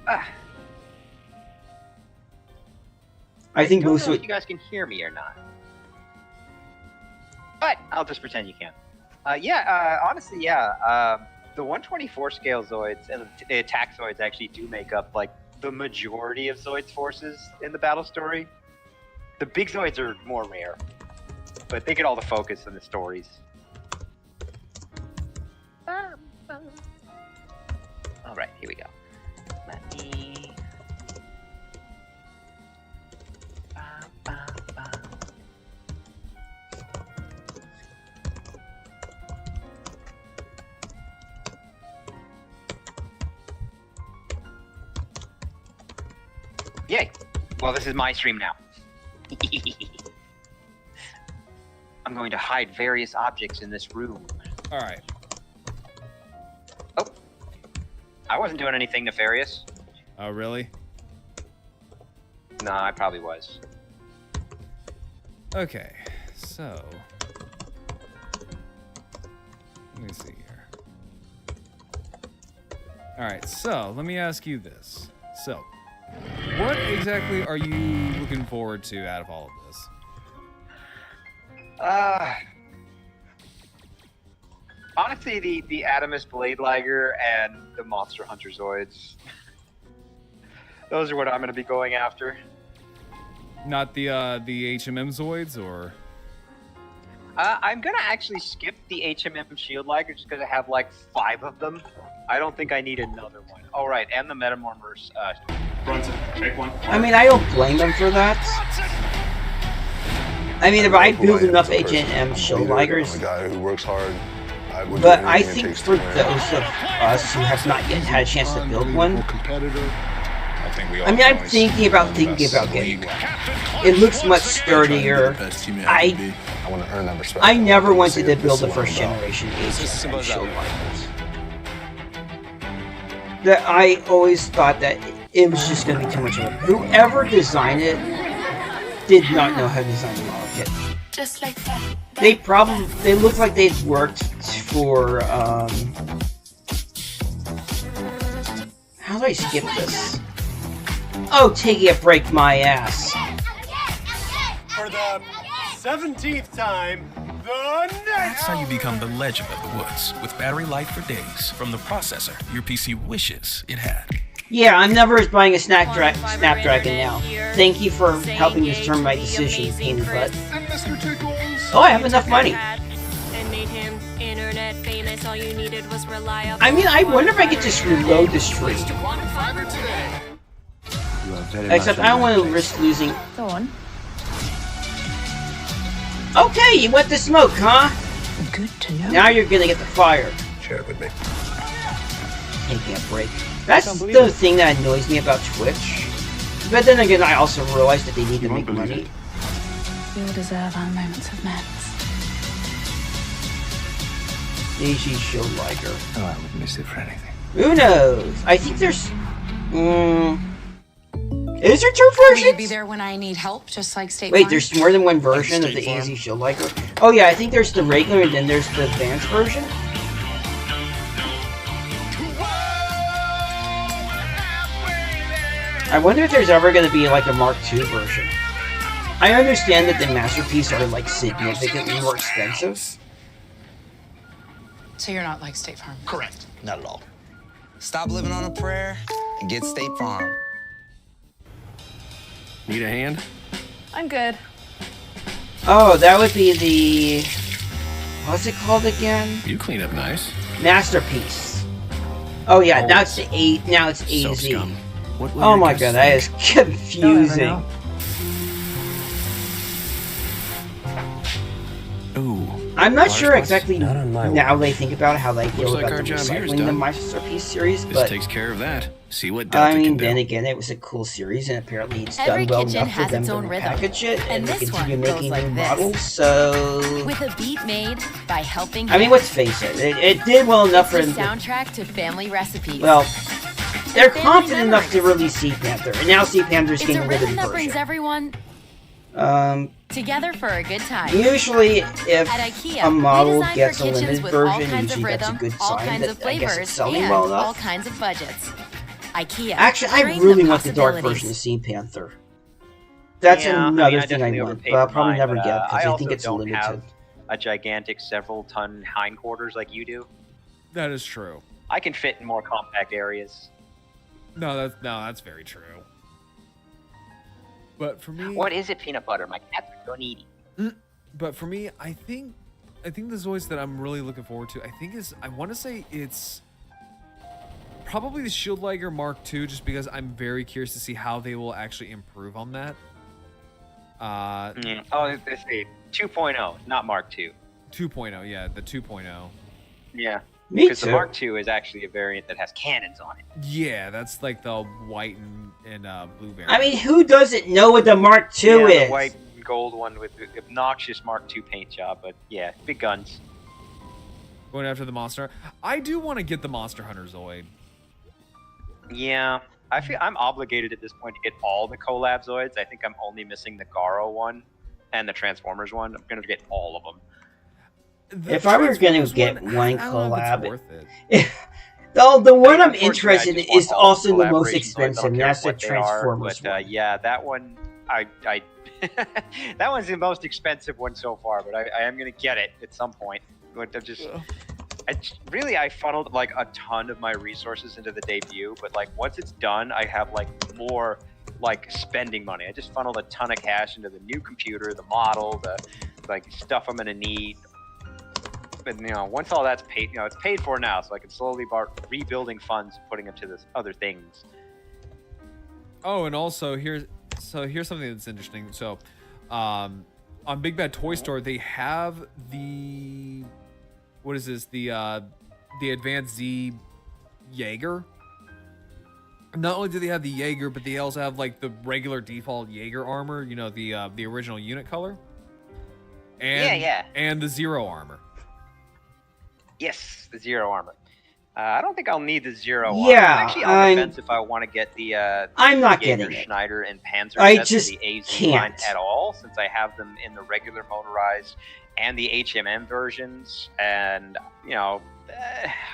I think I don't most know if would. you guys can hear me or not. But I'll just pretend you can. Honestly, yeah. The 124 scale Zoids and the attack Zoids actually do make up like the majority of Zoids forces in the battle story. The big Zoids are more rare, but they get all the focus in the stories. All right, here we go. Let me. Yay! Well, this is my stream now. I'm going to hide various objects in this room. All right. Oh, I wasn't doing anything nefarious. Oh, really? No, I probably was. Okay. So, let me see here. All right. So, let me ask you this. So, what exactly are you looking forward to out of all of this? Honestly, the Adamus Blade Liger and the Monster Hunter Zoids. Those are what I'm going to be going after. Not the HMM Zoids, or? I'm going to actually skip the HMM Shield Liger just because I have like 5 of them. I don't think I need another one. Oh, right, and the Metamorphose. Brunson, take one. I mean, I don't blame them for that. I mean, if I build enough H&M Shield Ligers, I'm a guy who works hard. but I think for those of us who have not yet had a chance to build one, I mean, I'm thinking about getting one. It looks much sturdier. I want to earn that respect. I never wanted to build the first generation H&M Shield Ligers. That I always thought that it was just going to be too much of a... Whoever designed it did not know how to design a model kit. Just like that. They look like they'd worked for, how do I skip this? Oh, taking a break my ass. For the 17th time, the next. That's how you become the legend of the woods, with battery life for days from the processor your PC wishes it had. Yeah, I'm never buying a Snapdragon now. Thank you for helping me determine my decision, pain in the butt. Oh, I have enough money. I mean, I wonder if I could just reload the stream. Except I don't want to risk losing... Go on. Okay, you went to smoke, huh? Good to know. Now you're gonna get the fire. Share it with me. Taking a break. That's the thing that annoys me about Twitch. But then again, I also realize that they need to make money. We all deserve our moments of madness. AG Shield Liger. Oh, I would miss it for anything. Who knows? I think there's... Is there 2 Will you be versions? there when I need help, just like State Wait, Farm? there's more than one version of the AZ Shield Liger? Oh yeah, I think there's the regular and then there's the advanced version. I wonder if there's ever going to be like a Mark II version. I understand that the Masterpiece are like significantly more expensive. So you're not like State Farm? Correct. Not at all. Stop living on a prayer and get State Farm. Need a hand? I'm good. Oh, that would be the... What's it called again? You clean up nice. Masterpiece. Oh yeah, now it's the A. Now it's AZ. Scum. What will Oh your my guests god, that is think? confusing. Ooh. I'm not sure Large exactly Not on my now they think about how they feel Looks like about our the job here's recycling the done. Masterpiece series, This but takes care of that. See what Delta I mean, can do. then again, it was a cool series, and apparently it's Every done well kitchen enough for has them its to own rhythm, package it and to this continue one goes making like new this. models. So, With a beat made by Helping I mean, let's face it, it did well enough for It's the them. soundtrack to family recipes. Well, they're family confident enough to memories. release Sea Panther, and now Sea Panther's It's a getting a limited rhythm that brings version. everyone together for a good time. Usually, if At IKEA, a model we designed gets for a kitchens limited with all version, kinds of usually that's a rhythm, good all sign kinds that of I guess flavors, it's selling and well all enough. kinds of budgets. IKEA. Actually, I train really want the dark possibilities. version of Sea Panther. That's Yeah, another I thing I definitely want, overpaid but I'll for probably mine, never but, get because I also think it's don't limited. have a gigantic several-ton hindquarters like you do. That is true. I can fit in more compact areas. No, that's very true. But for me, What is it, peanut butter? My cats are needy. But for me, I think the Zoids that I'm really looking forward to, I want to say it's probably the Shield Liger Mark II, just because I'm very curious to see how they will actually improve on that. Oh, it's a 2.0, not Mark II. 2.0, yeah, the 2.0. Yeah. Me Because too. the Mark II is actually a variant that has cannons on it. Yeah, that's like the white and blue variant. I mean, who doesn't know what the Mark II Yeah, is? the white and gold one with the obnoxious Mark II paint job, but yeah, big guns. Going after the Monster. I do want to get the Monster Hunter Zoid. Yeah, I feel I'm obligated at this point to get all the collab Zoids. I think I'm only missing the Garo one and the Transformers one. I'm gonna get all of them. If I were going to Transformers get one I don't know if collab, it's worth it. the one I'm Unfortunately, I interested in just want is all also the most collaboration Zoids. I expensive, don't and care that's the what they are, Transformers but, one. yeah, that one, I that one's the most expensive one so far. But I am gonna get it at some point. But I funneled like a ton of my resources into the debut, but like once it's done, I have like more like spending money. I just funneled a ton of cash into the new computer, the model, the like stuff I'm gonna need. But once all that's paid, it's paid for now, so I can slowly start rebuilding funds, and putting them to this other things. Oh, and also here's something that's interesting. So, on Big Bad Toy Store, they have the the Advanced Z Jaeger. Not only do they have the Jaeger, but they also have like the regular default Jaeger armor. The original unit color. And, and the Zero armor. Yes, the Zero armor. I don't think I'll need the Zero armor. Yeah, I'm actually on the fence if I want to get the I'm not Jaeger, getting it. Schneider, and Panzer I sets just of the AZ can't. line at all, since I have them in the regular motorized and the HMM versions. And, I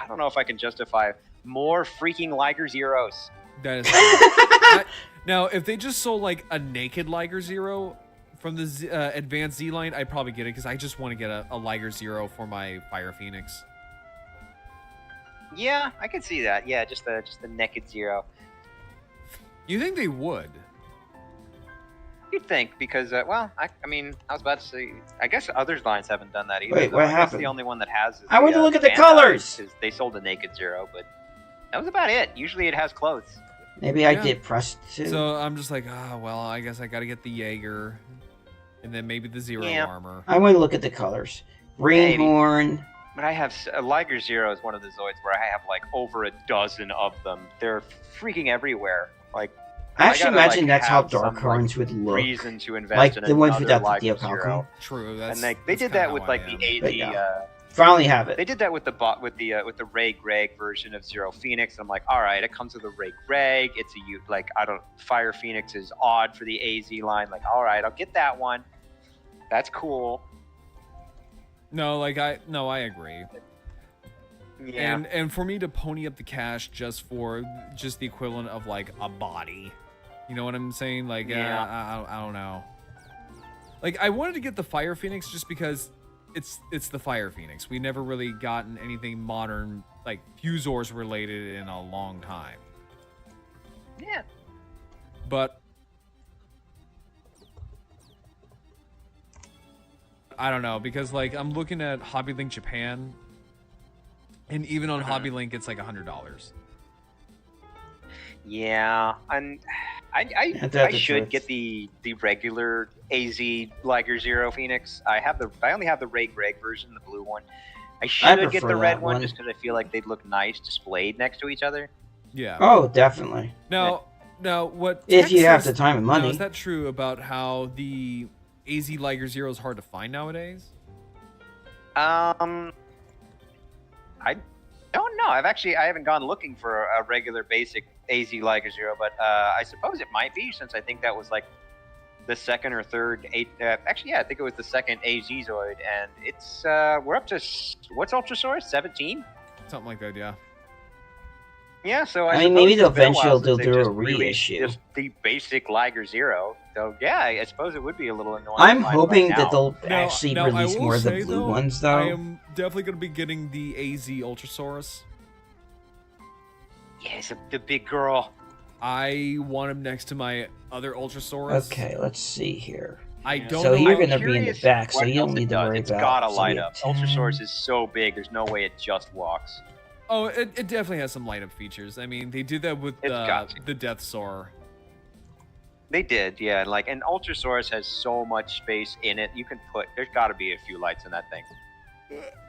don't know if I can justify more freaking Liger Zeros. That is now, if they just sold like a naked Liger Zero from the Advanced Z line, I'd probably get it because I just want to get a Liger Zero for my Fire Phoenix. Yeah, I could see that. Yeah, just the naked Zero. You think they would? You'd think, because, I was about to say, I guess others lines haven't done that either. Wait, though. what I guess happened? the only one that has is I want to look at the Bandai, colors! 'cause they sold a naked Zero, but that was about it. Usually it has clothes. Maybe I did press too. So I'm just like, well, I guess I got to get the Jaeger, and then maybe the Zero armor. I want to look at the colors. Greenhorn. But I have Liger Zero is one of the Zoids where I have like over a dozen of them. They're freaking everywhere. Like, I actually gotta, imagine like, that's how have Dark some, Horns would look. Reason to invest Like in the ones another without Liger the Zero. Diacalcum. True. And they did that with like the AZ. But yeah. Finally have it. They did that with the Ray Greg version of Zero Phoenix. I'm like, all right, it comes with a Ray Greg. It's Fire Phoenix is odd for the AZ line. Like, all right, I'll get that one. That's cool. No, I agree. Yeah. And for me to pony up the cash just for the equivalent of like a body, you know what I'm saying? Like, I don't know. Like, I wanted to get the Fire Phoenix just because it's the Fire Phoenix. We never really gotten anything modern like Fusors related in a long time. Yeah. But I don't know, because like I'm looking at Hobby Link Japan, and even on Hobby Link it's like $100. Yeah, and I should get the regular AZ Liger Zero Phoenix. I only have the Ray Greg version, the blue one. I should get the red one just because I feel like they'd look nice displayed next to each other. Yeah. Oh, definitely. Now what? If Tex you have says- the time and money. Now, is that true about how the AZ Liger Zero is hard to find nowadays? I don't know. I haven't gone looking for a regular basic AZ Liger Zero, but I suppose it might be, since I think that was like the second or third. Actually, yeah, I think it was the second AZ Zoid, and it's we're up to what's Ultrasaurus 17? Something like that, yeah. Yeah, so I mean, suppose maybe it's been a eventually while they'll since do they a just released reissue. Just the basic Liger Zero. So yeah, I suppose it would be a little annoying. I'm to find hoping right that now. they'll actually I release will more of the say, blue ones, though. I am definitely going to be getting the AZ Ultrasaurus. Yeah, it's the big girl. I want him next to my other Ultrasaurus. Okay, let's see here. I don't So know. you're I'm going to be in the Curious back, so what you don't else need it to does. worry It's about. gotta so light yeah, up. 10. Ultrasaurus is so big. There's no way it just walks. Oh, it definitely has some light up features. I mean, they did that with the Death Soar. They did, yeah. And Ultrasaurus has so much space in it. There's got to be a few lights in that thing.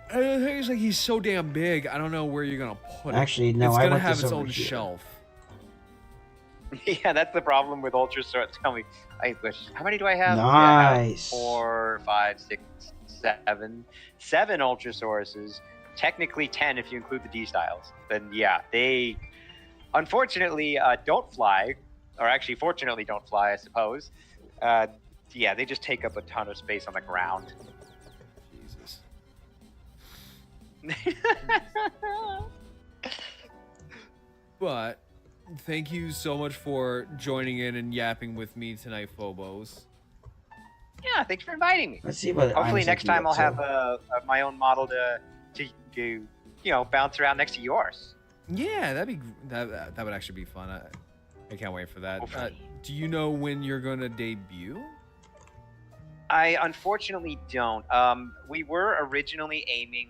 I think it's like he's so damn big. I don't know where you're gonna put it. Actually, no, it's I gonna want have this its over own here. shelf. Yeah, that's the problem with Ultrasaurus. Tell me, how many do I have? Nice. Yeah, I have 4, 5, 6, 7. 7 Ultrasauruses. Technically 10 if you include the D styles. Then yeah, they unfortunately don't fly, or actually fortunately don't fly, I suppose. Yeah, they just take up a ton of space on the ground. Jesus. But thank you so much for joining in and yapping with me tonight, Phobos. Yeah, thanks for inviting me. Let's see what Hopefully Isaac next time I'll gets have my own model to bounce around next to yours. Yeah, that would actually be fun. I can't wait for that. Hopefully. Do you know when you're gonna debut? I unfortunately don't. We were originally aiming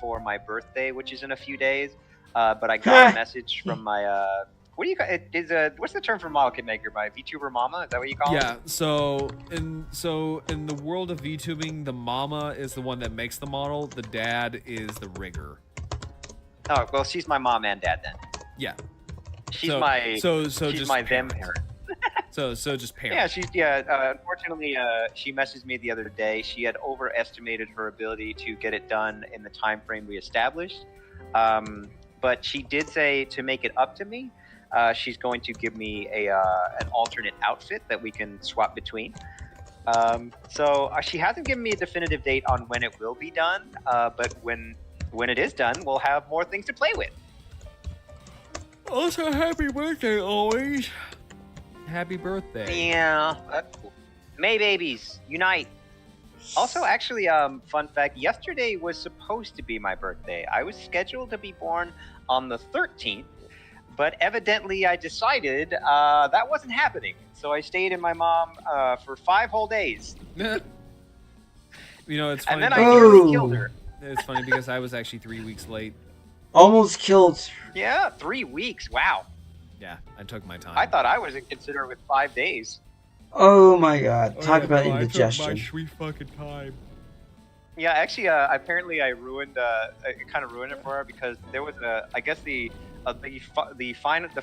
for my birthday, which is in a few days. But I got a message from my what do you call it? What's the term for model kit maker? My VTuber mama? Is that what you call it? Yeah. So in the world of VTubing, the mama is the one that makes the model. The dad is the rigger. Oh well, she's my mom and dad then. Yeah. She's she's just my them parent. So just parent. Yeah, unfortunately, she messaged me the other day. She had overestimated her ability to get it done in the time frame we established. But she did say to make it up to me, she's going to give me an alternate outfit that we can swap between. So she hasn't given me a definitive date on when it will be done. But when it is done, we'll have more things to play with. Also, happy birthday, always. Happy birthday. Yeah, that's cool. May babies, unite. Also, actually, fun fact, yesterday was supposed to be my birthday. I was scheduled to be born on the 13th, but evidently I decided that wasn't happening. So I stayed in my mom for 5 whole days. You know, it's funny. And then I nearly killed her. It's funny because I was actually 3 weeks late. Almost killed. Yeah, 3 weeks. Wow. Yeah, I took my time. I thought I was considered with 5 days. Oh my god. Talk about indigestion. I took my sweet fucking time. Yeah, actually, apparently I kind of ruined it for her because there was I guess the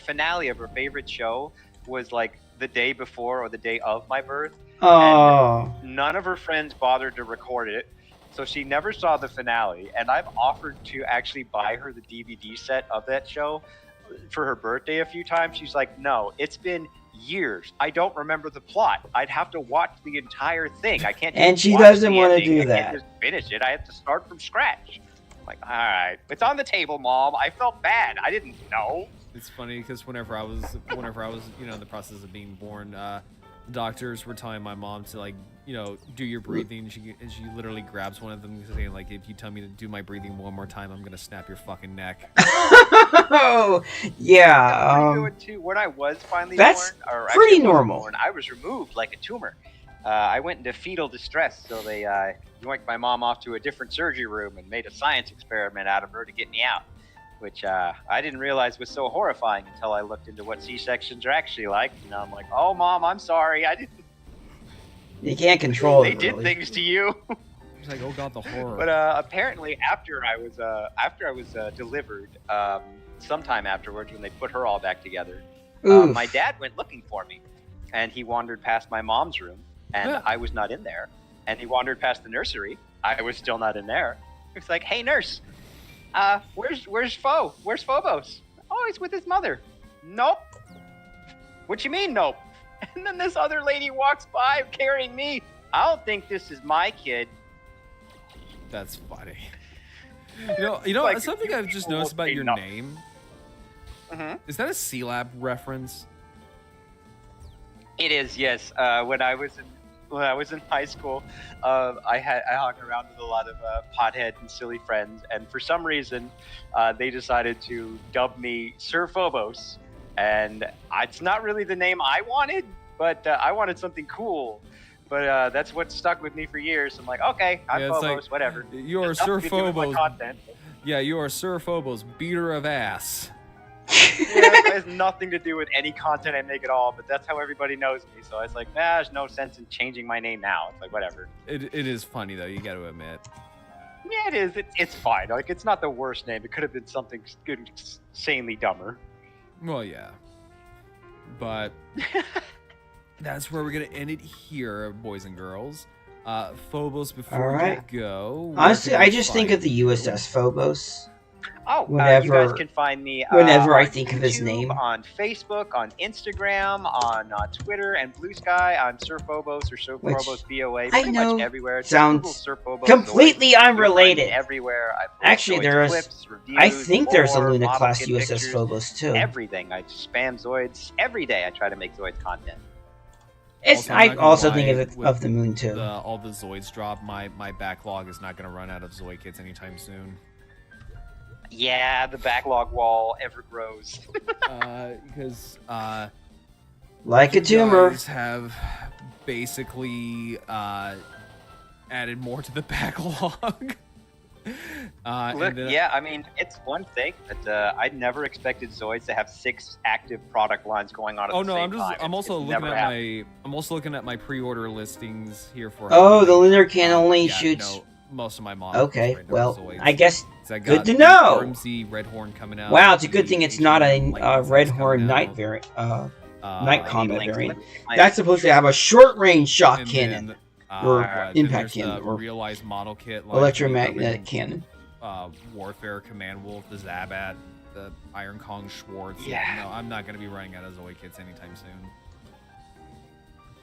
finale of her favorite show was like the day before or the day of my birth. Oh. And none of her friends bothered to record it, so she never saw the finale. And I've offered to actually buy her the DVD set of that show for her birthday a few times. She's like, no, it's been years. I don't remember the plot. I'd have to watch the entire thing. I can't. And she watch doesn't the want to ending. do I that. can't just finish it. I have to start from scratch. I'm like, all right, it's on the table, Mom. I felt bad. I didn't know. It's funny because whenever I was, in the process of being born, doctors were telling my mom to, like, you know, do your breathing. She literally grabs one of them saying, like, if you tell me to do my breathing one more time, I'm gonna snap your fucking neck. Oh, yeah. When I was finally That's born, or pretty actually I wasn't normal. born, I was removed like a tumor. I went into fetal distress, so they yoinked my mom off to a different surgery room and made a science experiment out of her to get me out, which I didn't realize was so horrifying until I looked into what C-sections are actually like. And I'm like, oh, Mom, I'm sorry. I didn't. You can't control They it, did really. things to you. It's like, oh god, the horror. But apparently, after I was delivered, sometime afterwards, when they put her all back together, Oof. my dad went looking for me, and he wandered past my mom's room, and Yeah. I was not in there. And he wandered past the nursery. I was still not in there. He was like, "Hey, nurse, where's Fo? Where's Phobos? Oh, he's with his mother." Nope. What you mean, nope? And then this other lady walks by carrying me. I don't think this is my kid. That's funny. You know, Like, something I've just noticed about your enough. name. Mm-hmm. Is that a C-Lab reference? It is, yes. When I was in high school, I hung around with a lot of pothead and silly friends, and for some reason, they decided to dub me Sir Phobos, and it's not really the name I wanted, but I wanted something cool. But that's what stuck with me for years. I'm like, okay, I'm Yeah, it's Phobos, like, whatever. You are Has Sir nothing to do with my Phobos. content. Yeah, you are Sir Phobos, beater of ass. Yeah, it has nothing to do with any content I make at all, but that's how everybody knows me. So it's like, there's no sense in changing my name now. It's like, whatever. It is funny though, you got to admit. Yeah, it is. It's fine. Like, it's not the worst name. It could have been something insanely dumber. Well, yeah. But that's where we're gonna end it here, boys and girls. Phobos, before Alright. you go. where Honestly, can I we just think find of the you? USS Phobos. Oh, you Whenever- guys can find me whenever I on think of his YouTube, name. on Facebook, on Instagram, on Twitter, and Blue Sky. I'm Sir Phobos or Sir Which Phobos BOA. I Pretty know much everywhere. Just sounds Google Sir Phobos completely Zoids. You'll find me unrelated. everywhere. I post Actually, Zoids there's. clips, reviews, I think there's a lore, Luna model class kit USS pictures, Phobos too. Everything. I spam Zoids every day. I try to make Zoids content. It's. I'm I not gonna also lie, think of it with of the moon too. all the Zoids drop. My backlog is not gonna run out of Zoid kits anytime soon. Yeah, the backlog wall ever grows. Because Like a you tumor. guys have basically added more to the backlog. Look, and then- yeah, I mean, it's one thing, but I never expected Zoids to have 6 active product lines going on at Oh the no, same time. I'm also It's looking never at happened. I'm also looking at my pre-order listings here for. Oh, the lunar can only yeah, shoots. No, most of my models Okay, right now are well, Zoids. I guess. 'Cause I good got to the know. RMZ Redhorn coming out. Wow, it's a good the thing it's not a Lightning Red Sights Horn coming Night out, variant. Night Any combat links variant. with my- That's supposed to have a short range shock and cannon, then, or then impact there's cannon, the or realized model kit, like electromagnetic the cannon. Warfare Command Wolf, the Zabat, the Iron Kong Schwartz. Yeah. No, I'm not going to be running out of Zoid kits anytime soon.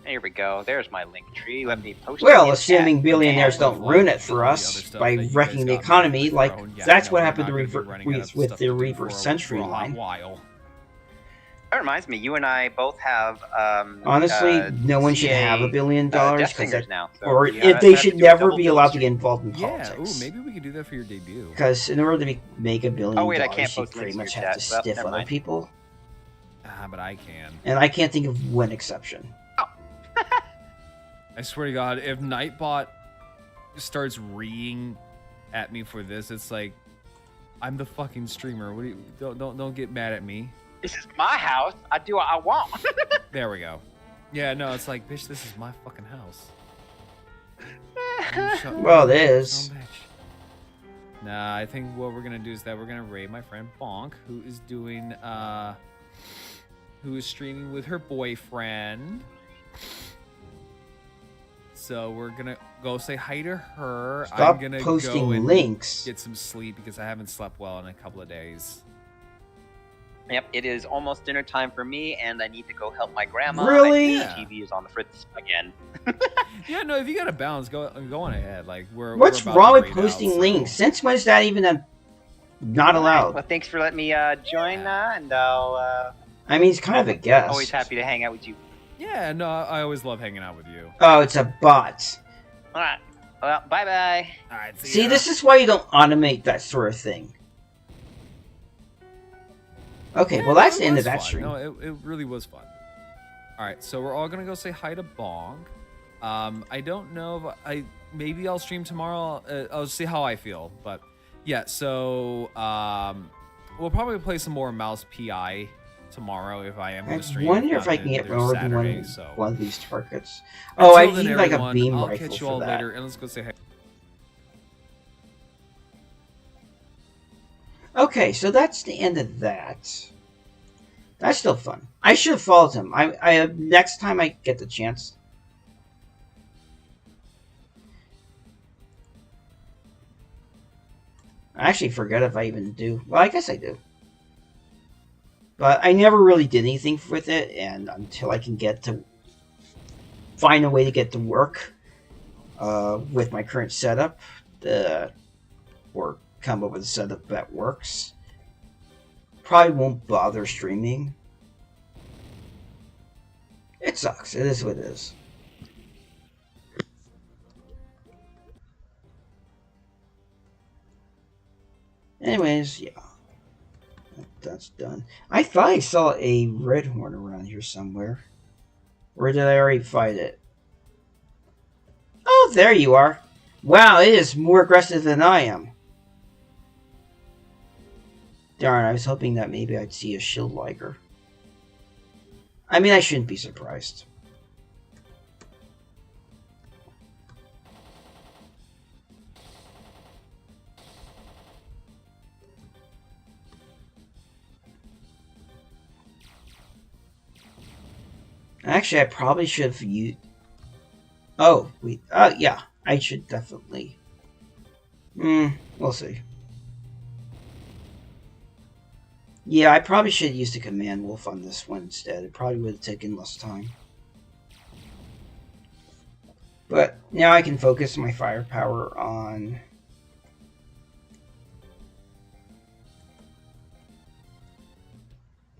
Here we go. There's my link tree. Let me post it Well, in assuming chat. billionaires Yeah, don't like ruin it the for other us stuff by that you guys wrecking the got economy, made for like your own. Yeah, that's no, what we're happened not to gonna be running out of with stuff the to do Reaver for Century a hot line. while. That reminds me, you and I both have. Honestly, no one should have $1 billion Death because Singers now. So or we if have they to should do a never double be bill allowed to stream. get involved in Yeah, politics. ooh, maybe we could do that for your debut. Because in order to make $1 billion, Oh, wait, I can't you post pretty links much in your have to chat. Well, stiff never other mind. people. But I can. And I can't think of one exception. I swear to God, if Nightbot starts reeing at me for this, it's like, I'm the fucking streamer. What do you, don't get mad at me. This is my house. I do what I want. There we go. Yeah, no, it's like, bitch, this is my fucking house. Well, it is. Son of a bitch. Nah, I think what we're gonna do is that we're gonna raid my friend Bonk, who is doing, who is streaming with her boyfriend. So we're gonna go say hi to her. Stop I'm gonna posting go and links. get some sleep because I haven't slept well in a couple of days. Yep, it is almost dinner time for me, and I need to go help my grandma. Really? I think the TV is on the fritz again. Yeah, no, if you got a balance, go on ahead. Like What's we're about wrong to with raid posting out, so- links? Since when is that even not allowed? Well, thanks for letting me join, and I'll I mean, it's kind of a guess. always happy to hang out with you. Yeah, no, I always love hanging out with you. Oh, it's a bot. Alright. Well, bye-bye. Alright, See, this is why you don't automate that sort of thing. Okay, well, that's the end of that stream. No, it really was fun. Alright, so we're all gonna go say hi to Bong. I don't know if maybe I'll stream tomorrow. I'll see how I feel, but yeah, so we'll probably play some more Mouse PI tomorrow if I am going to stream. I wonder if I can get more than one of these targets. Oh, I need like a beam I'll rifle catch you for all that. later, and let's go say hi. Okay, so that's the end of that. That's still fun. I should have followed him. I next time I get the chance. I actually forget if I even do. Well, I guess I do. But I never really did anything with it, and until I can find a way to get to work with my current setup, or come up with a setup that works, probably won't bother streaming. It sucks. It is what it is. Anyways, yeah. That's done. I thought I saw a red horn around here somewhere. Or did I already fight it? Oh, there you are. Wow, it is more aggressive than I am. Darn, I was hoping that maybe I'd see a shield liger. I mean, I shouldn't be surprised. Actually, I probably should have used... Oh, wait. Yeah. I should definitely... we'll see. Yeah, I probably should have used a command wolf on this one instead. It probably would have taken less time. But now I can focus my firepower on...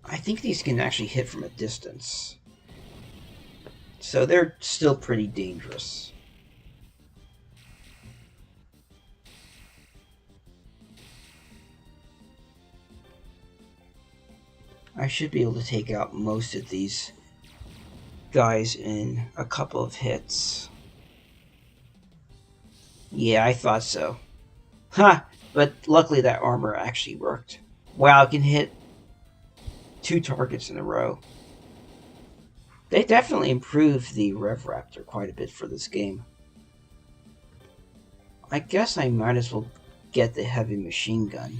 I think these can actually hit from a distance. So they're still pretty dangerous. I should be able to take out most of these guys in a couple of hits. Yeah, I thought so. Ha! But luckily that armor actually worked. Wow, I can hit 2 targets in a row. They definitely improved the Rev Raptor quite a bit for this game. I guess I might as well get the heavy machine gun.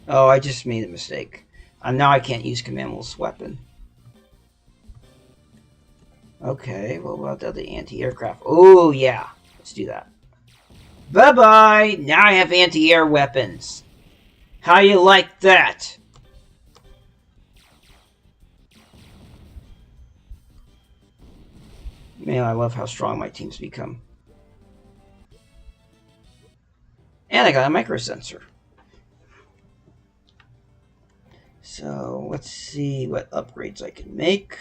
Oh, I just made a mistake. Now I can't use Command Wolf's weapon. Okay, what about the other anti-aircraft? Oh, yeah. Let's do that. Bye-bye! Now I have anti-air weapons. How you like that? Man, I love how strong my teams become. And I got a micro sensor. So, let's see what upgrades I can make.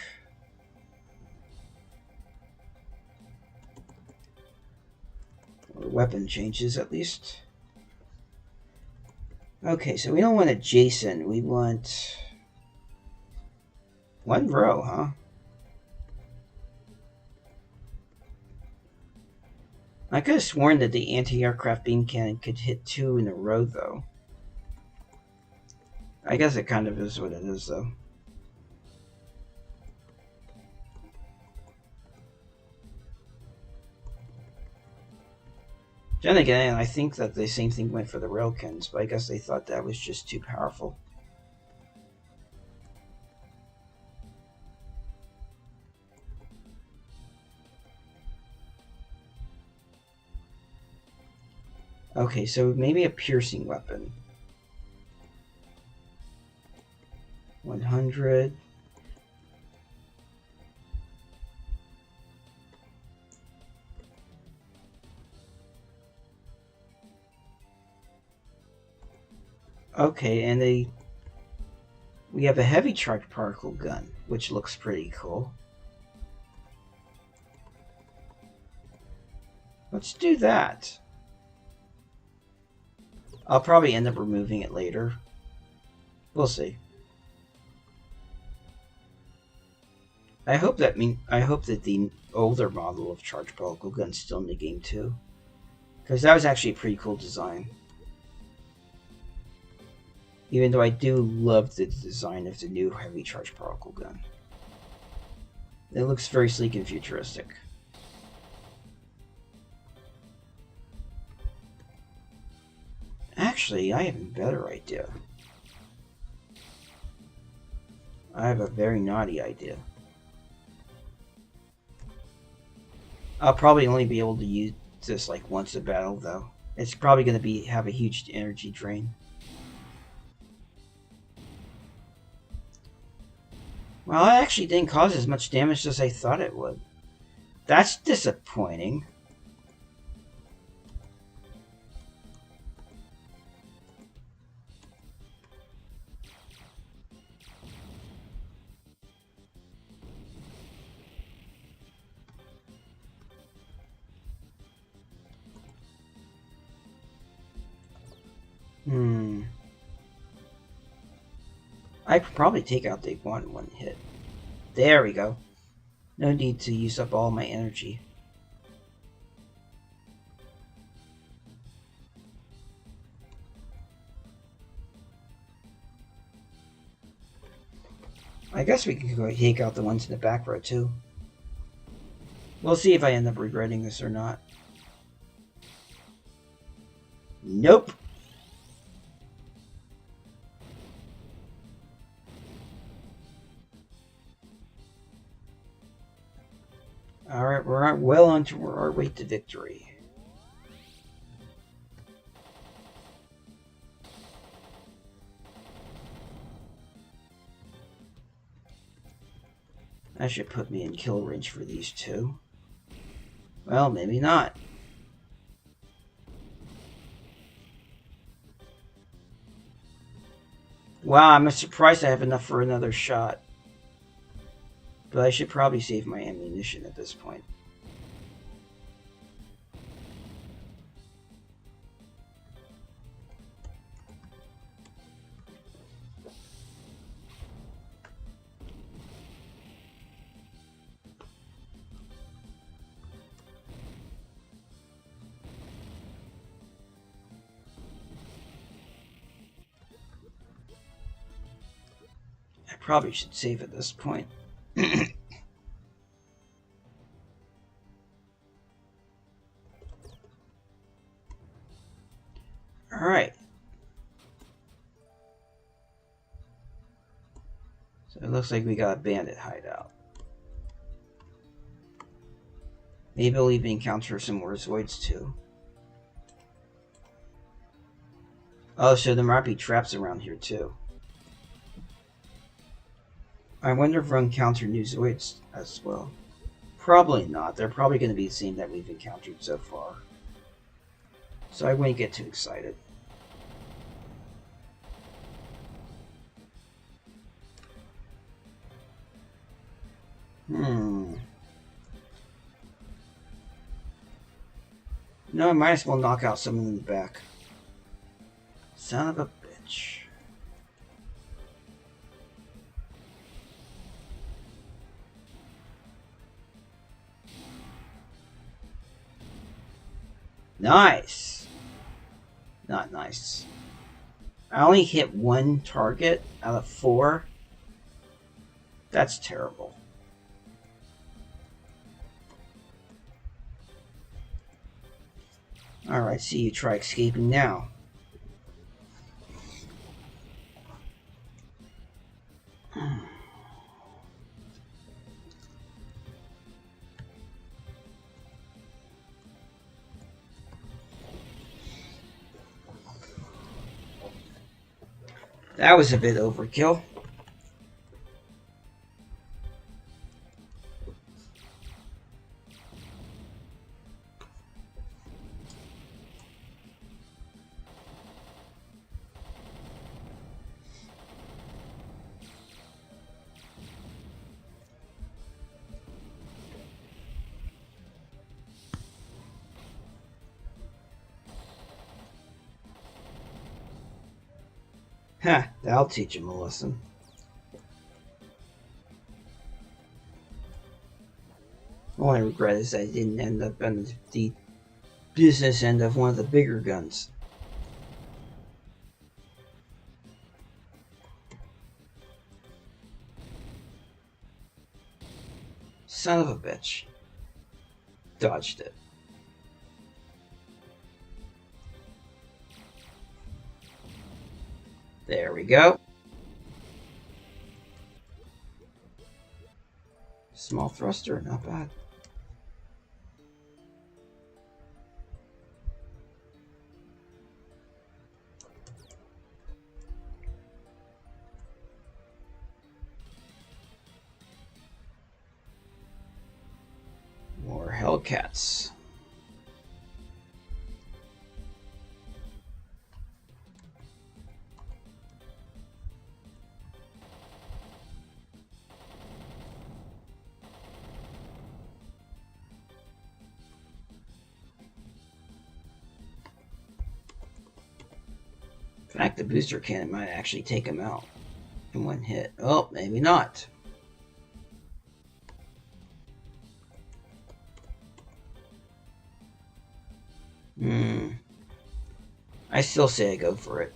Or weapon changes, at least. Okay, so we don't want adjacent. We want... 1 row, huh? I could have sworn that the anti-aircraft beam cannon could hit 2 in a row, though. I guess it kind of is what it is, though. Then again, I think that the same thing went for the railkins, but I guess they thought that was just too powerful. Okay, so maybe a piercing weapon. 100. Okay, and we have a heavy charged particle gun, which looks pretty cool. Let's do that. I'll probably end up removing it later. We'll see. I hope that the older model of charged particle gun's still in the game too, because that was actually a pretty cool design. Even though I do love the design of the new heavy charged particle gun. It looks very sleek and futuristic. Actually, I have a better idea. I have a very naughty idea. I'll probably only be able to use this like once a battle, though. It's probably going to have a huge energy drain. Well, it actually didn't cause as much damage as I thought it would. That's disappointing. I could probably take out the one hit. There we go. No need to use up all my energy. I guess we can go take out the ones in the back row too. We'll see if I end up regretting this or not. Nope. Alright, we're well on to our way to victory. That should put me in kill range for these two. Well, maybe not. Wow, I'm surprised I have enough for another shot. But I should probably save my ammunition at this point. I probably should save at this point. Alright. So it looks like we got a bandit hideout. Maybe we'll even encounter some more Zoids too. Oh, so there might be traps around here too. I wonder if we'll encounter new Zoids as well. Probably not. They're probably going to be the same that we've encountered so far. So I wouldn't get too excited. No, I might as well knock out someone in the back. Son of a bitch. Nice. Not nice. I only hit one target out of 4. That's terrible. Alright, see you try escaping now. That was a bit overkill. Ha, that'll teach him a lesson. All I regret is I didn't end up on the business end of one of the bigger guns. Son of a bitch. Dodged it. There we go. Small thruster, not bad. More Hellcats. In fact, the booster cannon might actually take him out in one hit. Oh, maybe not. I still say I go for it.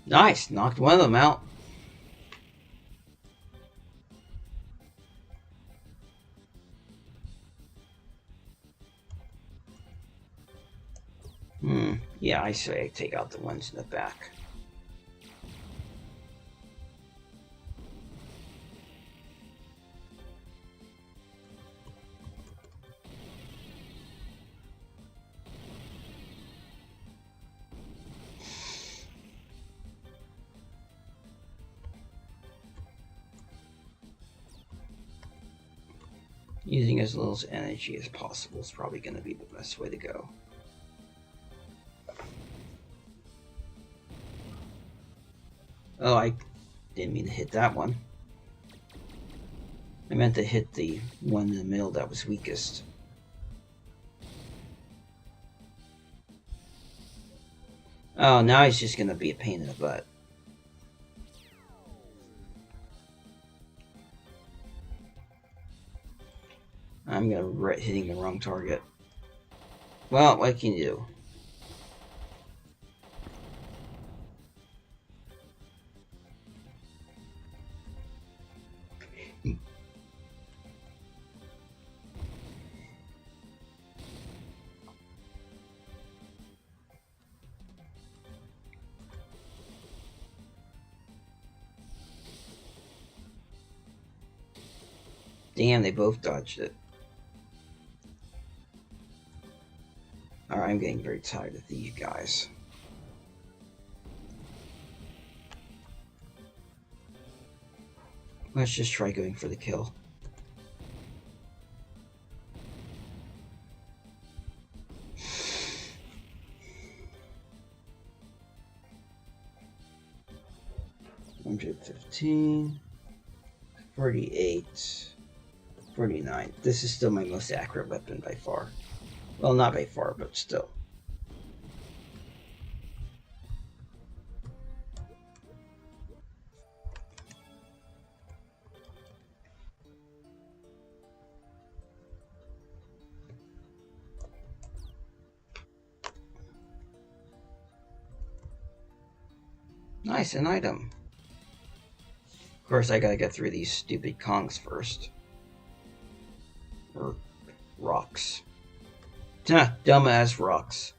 Nice, knocked one of them out. Yeah, I say I take out the ones in the back. Using as little energy as possible is probably going to be the best way to go. Oh, I didn't mean to hit that one. I meant to hit the one in the middle that was weakest. Oh, now he's just going to be a pain in the butt. I'm going to regret hitting the wrong target. Well, what can you do? Damn, they both dodged it. Alright, I'm getting very tired of these guys. Let's just try going for the kill. $115, 48, 49. This is still my most accurate weapon by far. Well, not by far, but still. Nice, an item. Of course, I gotta get through these stupid Kongs first. Or rocks. Dumb ass rocks.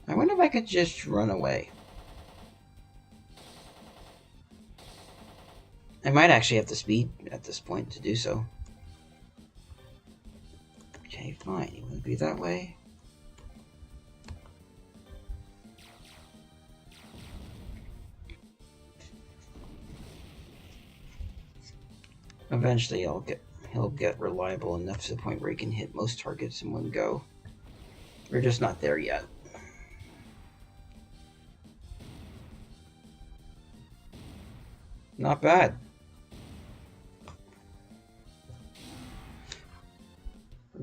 I wonder if I could just run away. I might actually have the speed at this point to do so. Okay, fine. You want to be that way? Eventually he'll get reliable enough to the point where he can hit most targets in one go. We're just not there yet. Not bad.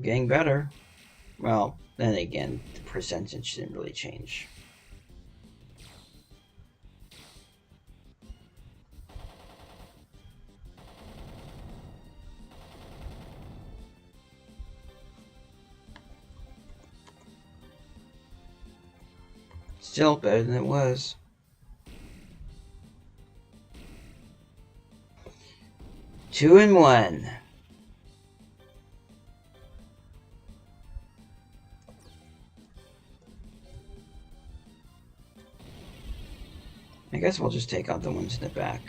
Getting better. Well, then again, the percentage didn't really change. Still better than it was. Two and one. I guess we'll just take out the ones in the back.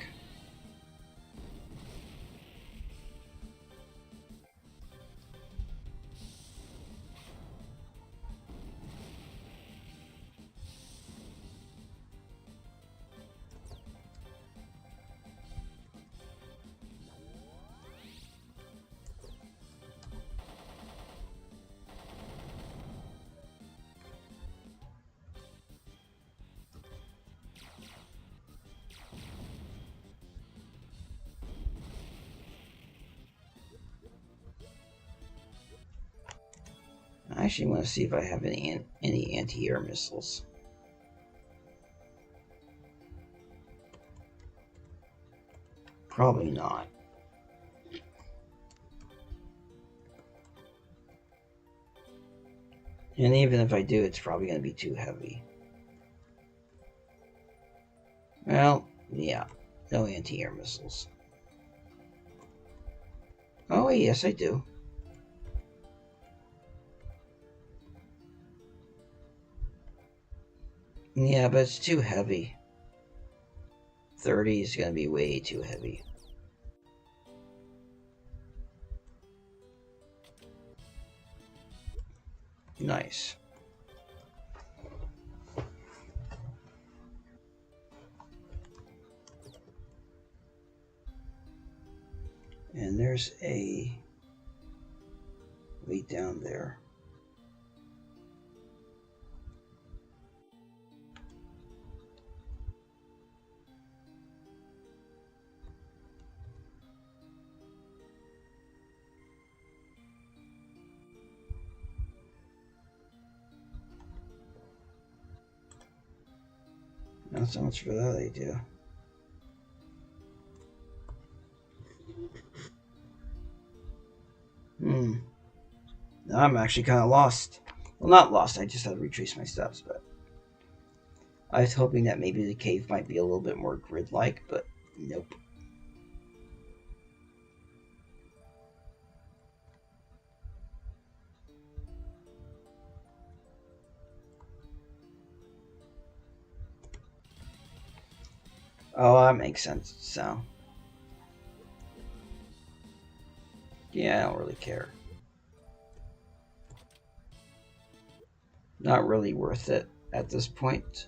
I actually want to see if I have any anti-air missiles. Probably not. And even if I do, it's probably going to be too heavy. Well, yeah, no anti-air missiles. Oh, yes, I do. Yeah, but it's too heavy. 30 is going to be way too heavy. Nice. And there's a way down there. Not so much for that idea. Now I'm actually kind of lost. Well, not lost, I just had to retrace my steps, but I was hoping that maybe the cave might be a little bit more grid-like, but nope. Oh, that makes sense. So, yeah, I don't really care. Not really worth it at this point.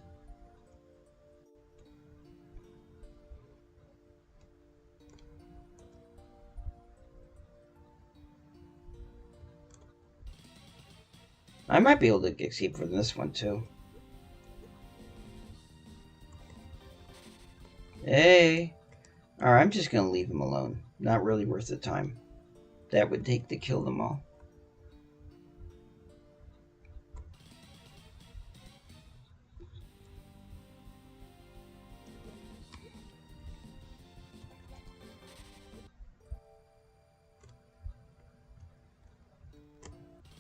I might be able to escape from this one too. Hey! Alright, I'm just gonna leave him alone. Not really worth the time that would take to kill them all.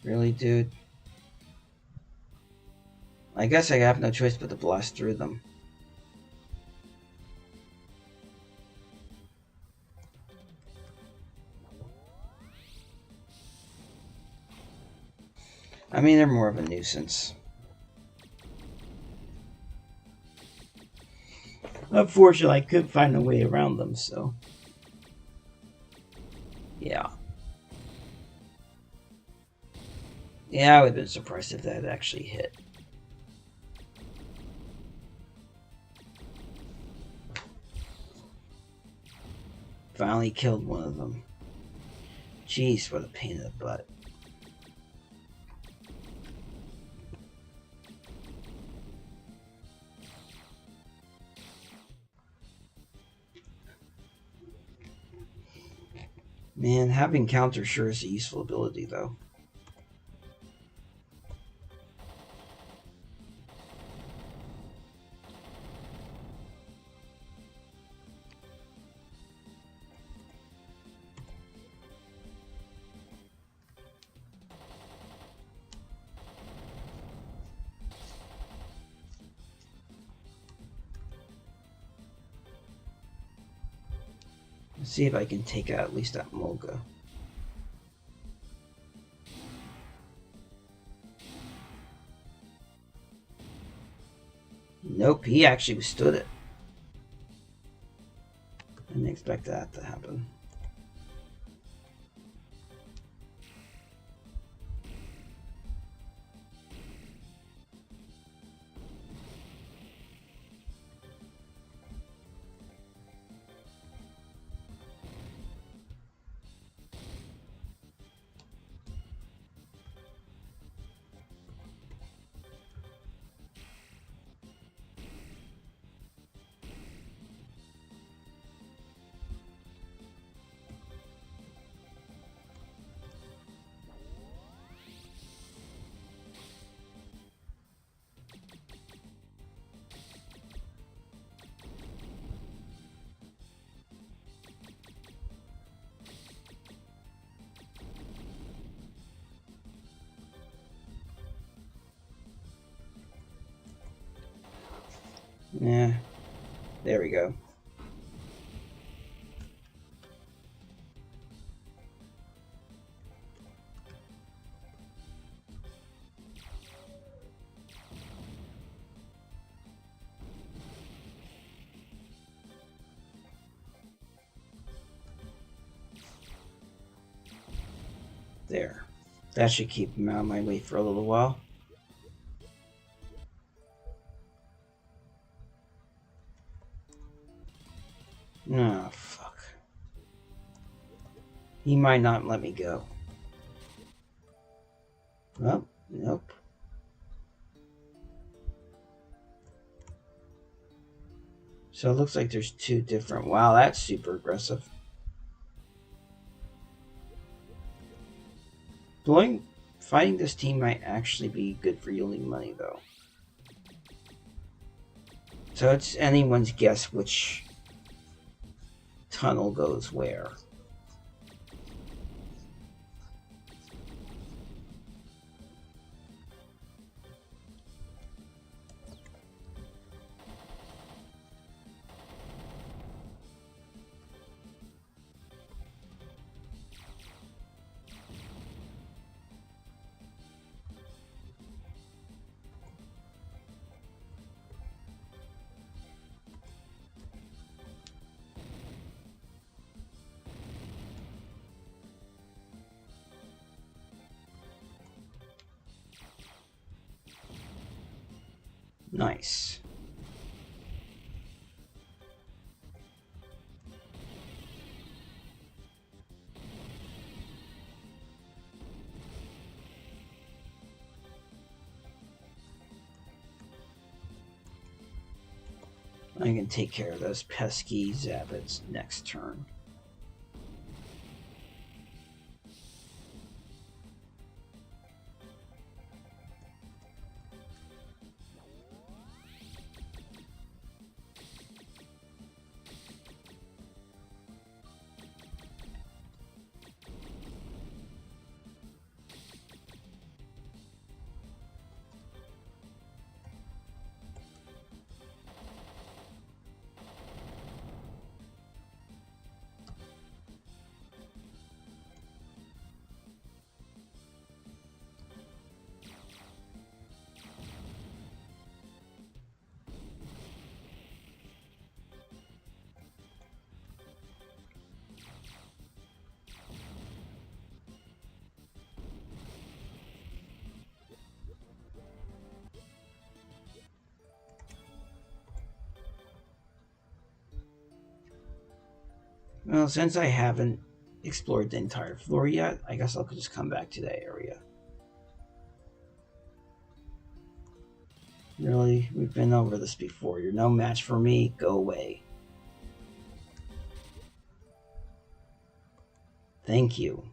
Really, dude? I guess I have no choice but to blast through them. I mean, they're more of a nuisance. Unfortunately, I couldn't find a way around them, so... yeah. Yeah, I would have been surprised if that had actually hit. Finally killed one of them. Jeez, what a pain in the butt. Man, having counter sure is a useful ability, though. see if I can take out at least that Mulga. Nope, he actually withstood it. I didn't expect that to happen. Yeah, there we go. There. That should keep him out of my way for a little while. Oh, fuck. He might not let me go. Well, nope. So it looks like there's two different... Wow, that's super aggressive. Fighting this team might actually be good for yielding money, though. So it's anyone's guess which tunnel goes where. Nice. I can take care of those pesky Zabids next turn. Well, since I haven't explored the entire floor yet, I guess I'll just come back to that area. Really? We've been over this before. You're no match for me. Go away. Thank you.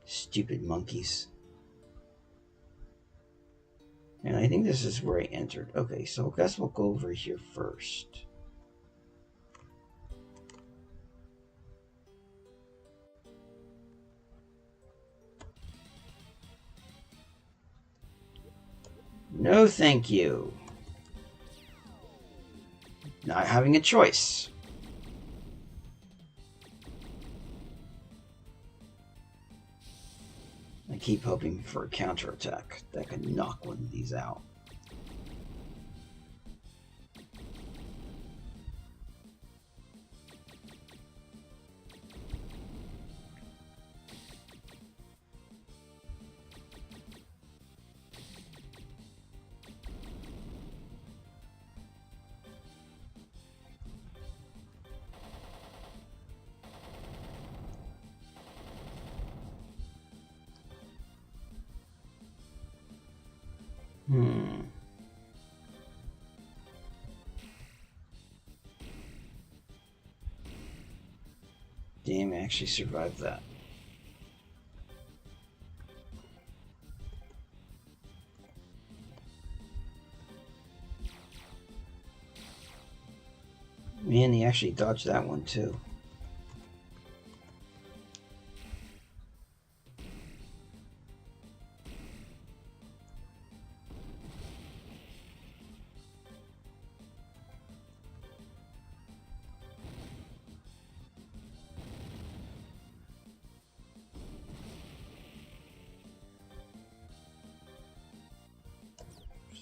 Stupid monkeys. And I think this is where I entered. Okay, so I guess we'll go over here first. No, thank you. Not having a choice. keep hoping for a counterattack that could knock one of these out. Damn, I actually survived that. Man, he actually dodged that one too.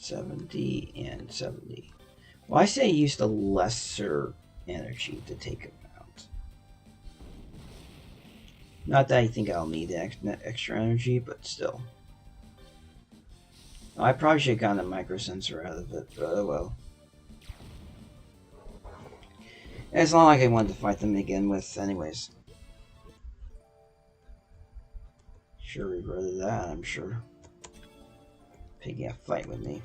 $70 and $70. Well, I say use the lesser energy to take him out. Not that I think I'll need the extra energy, but still. I probably should have gotten a micro sensor out of it, but oh well. It's not like I wanted to fight them to begin with, anyways. Sure regretted that, I'm sure. Picking a fight with me.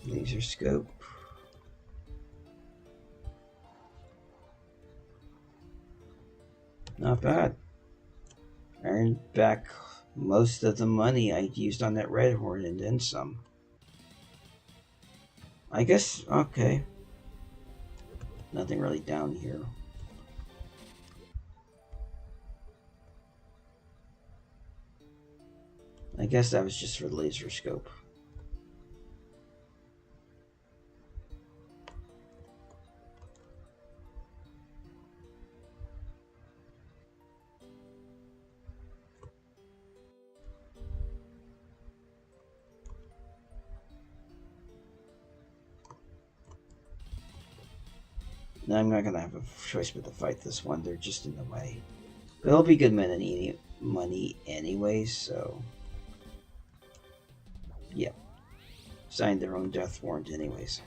Laser scope. Not bad. Earned back most of the money I used on that red horn and then some. I guess, okay. Nothing really down here. I guess that was just for the laser scope. I'm not gonna have a choice but to fight this one. They're just in the way. But it'll be good money anyways, so... Yep. Signed their own death warrant anyways.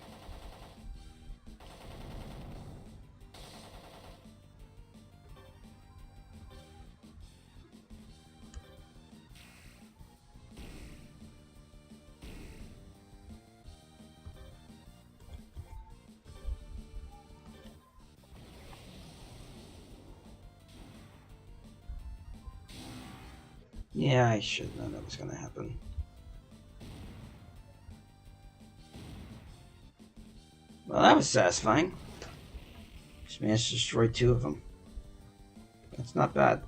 Yeah, I should have known that was going to happen. Well, that was satisfying. Just managed to destroy 2 of them. That's not bad.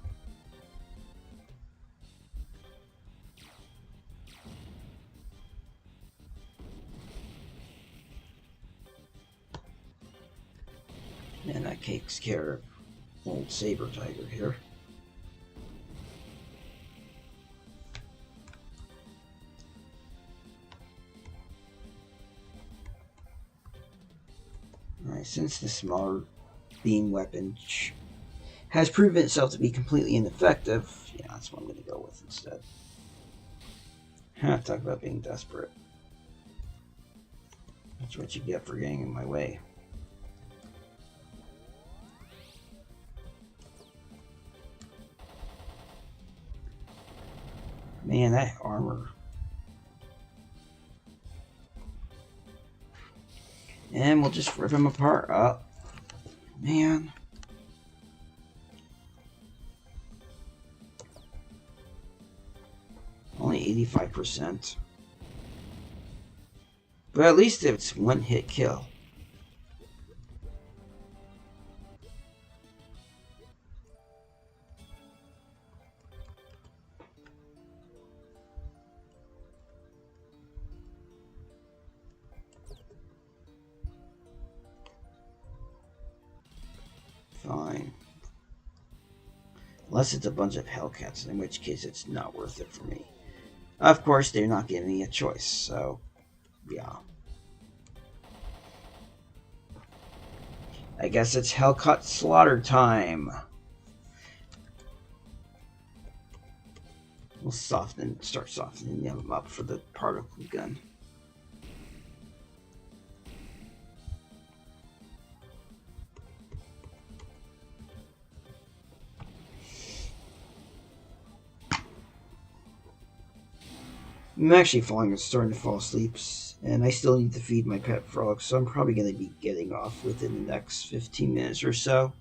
And that takes care of old Saber Tiger here. Since the smaller beam weapon has proven itself to be completely ineffective, yeah, that's what I'm going to go with instead. Talk about being desperate. That's what you get for getting in my way. Man, that armor. And we'll just rip him apart. Oh, man. Only 85%. But at least it's one hit kill. Fine. Unless it's a bunch of Hellcats, in which case it's not worth it for me. Of course, they're not giving me a choice, so yeah. I guess it's Hellcat slaughter time. We'll start softening them up for the particle gun. I'm actually starting to fall asleep, and I still need to feed my pet frog, so I'm probably going to be getting off within the next 15 minutes or so.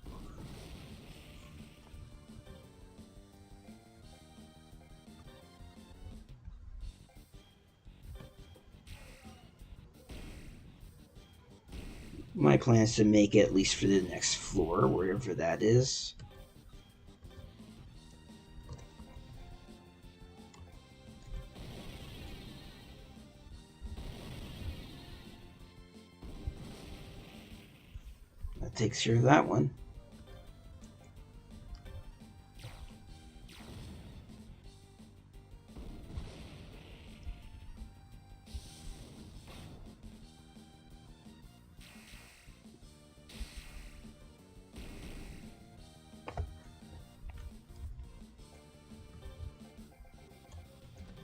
My plan is to make it at least for the next floor, wherever that is. That takes care of that one.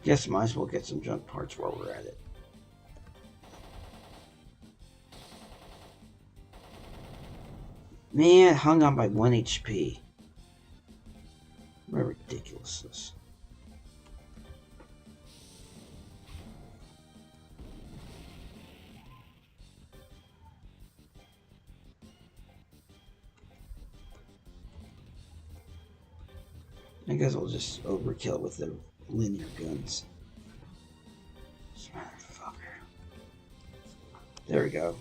Guess might as well get some junk parts while we're at it. Man, hung on by 1 HP. What ridiculousness. I guess I'll just overkill with the linear guns. This motherfucker. There we go.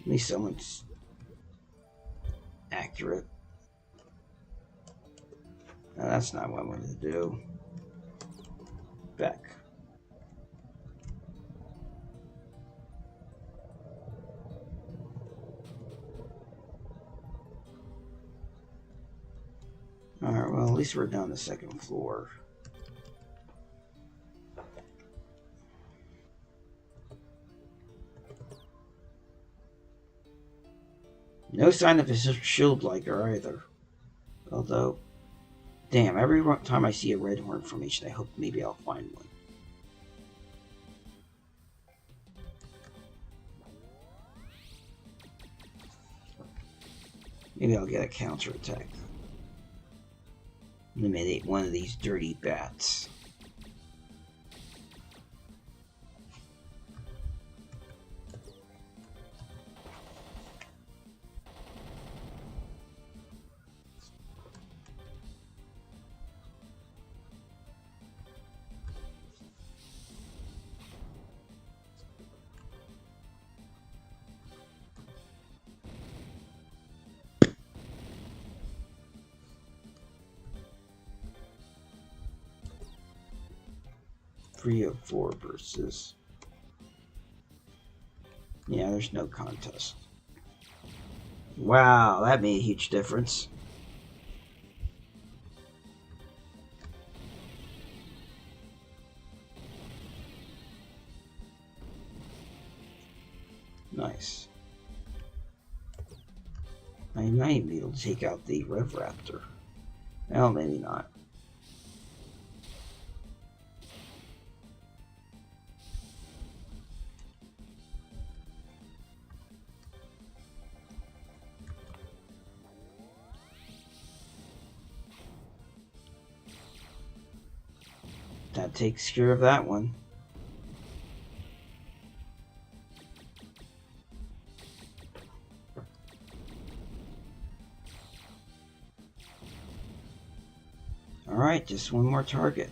At least someone's accurate. No, that's not what I wanted to do. Back. Alright, well, at least we're down the second floor. No sign of a shield liker either. Although, damn, every time I see a red horn formation, I hope maybe I'll find one. Maybe I'll get a counterattack. Eliminate one of these dirty bats. Three of 4 versus. Yeah, there's no contest. Wow, that made a huge difference. Nice. I might be able to take out the Rev Raptor. Well, maybe not. That takes care of that one. Alright, just one more target.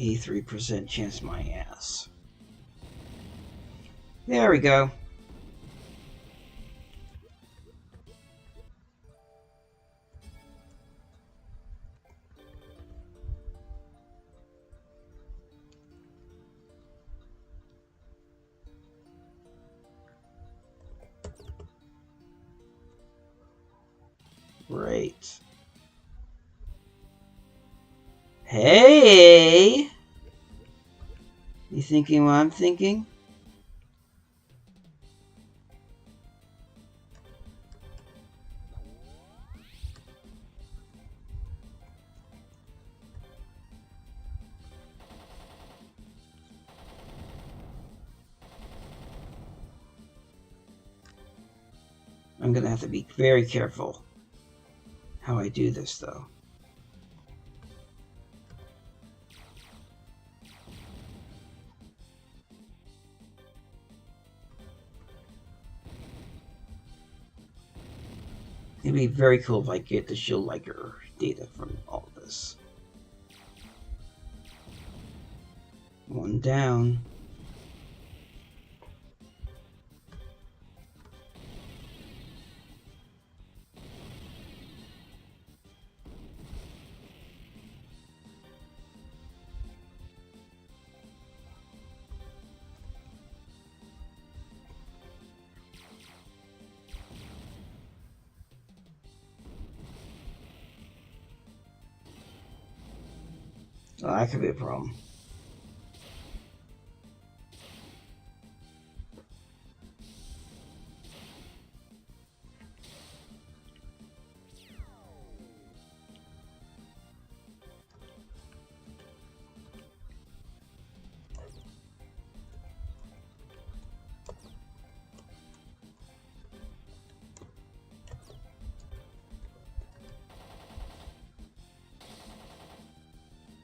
A 3% chance my ass. There we go. Great. Hey! You thinking what I'm thinking? I'm gonna have to be very careful how I do this, though. It'd be very cool if I get the shield liker data from all of this. One down. Oh, that could be a problem.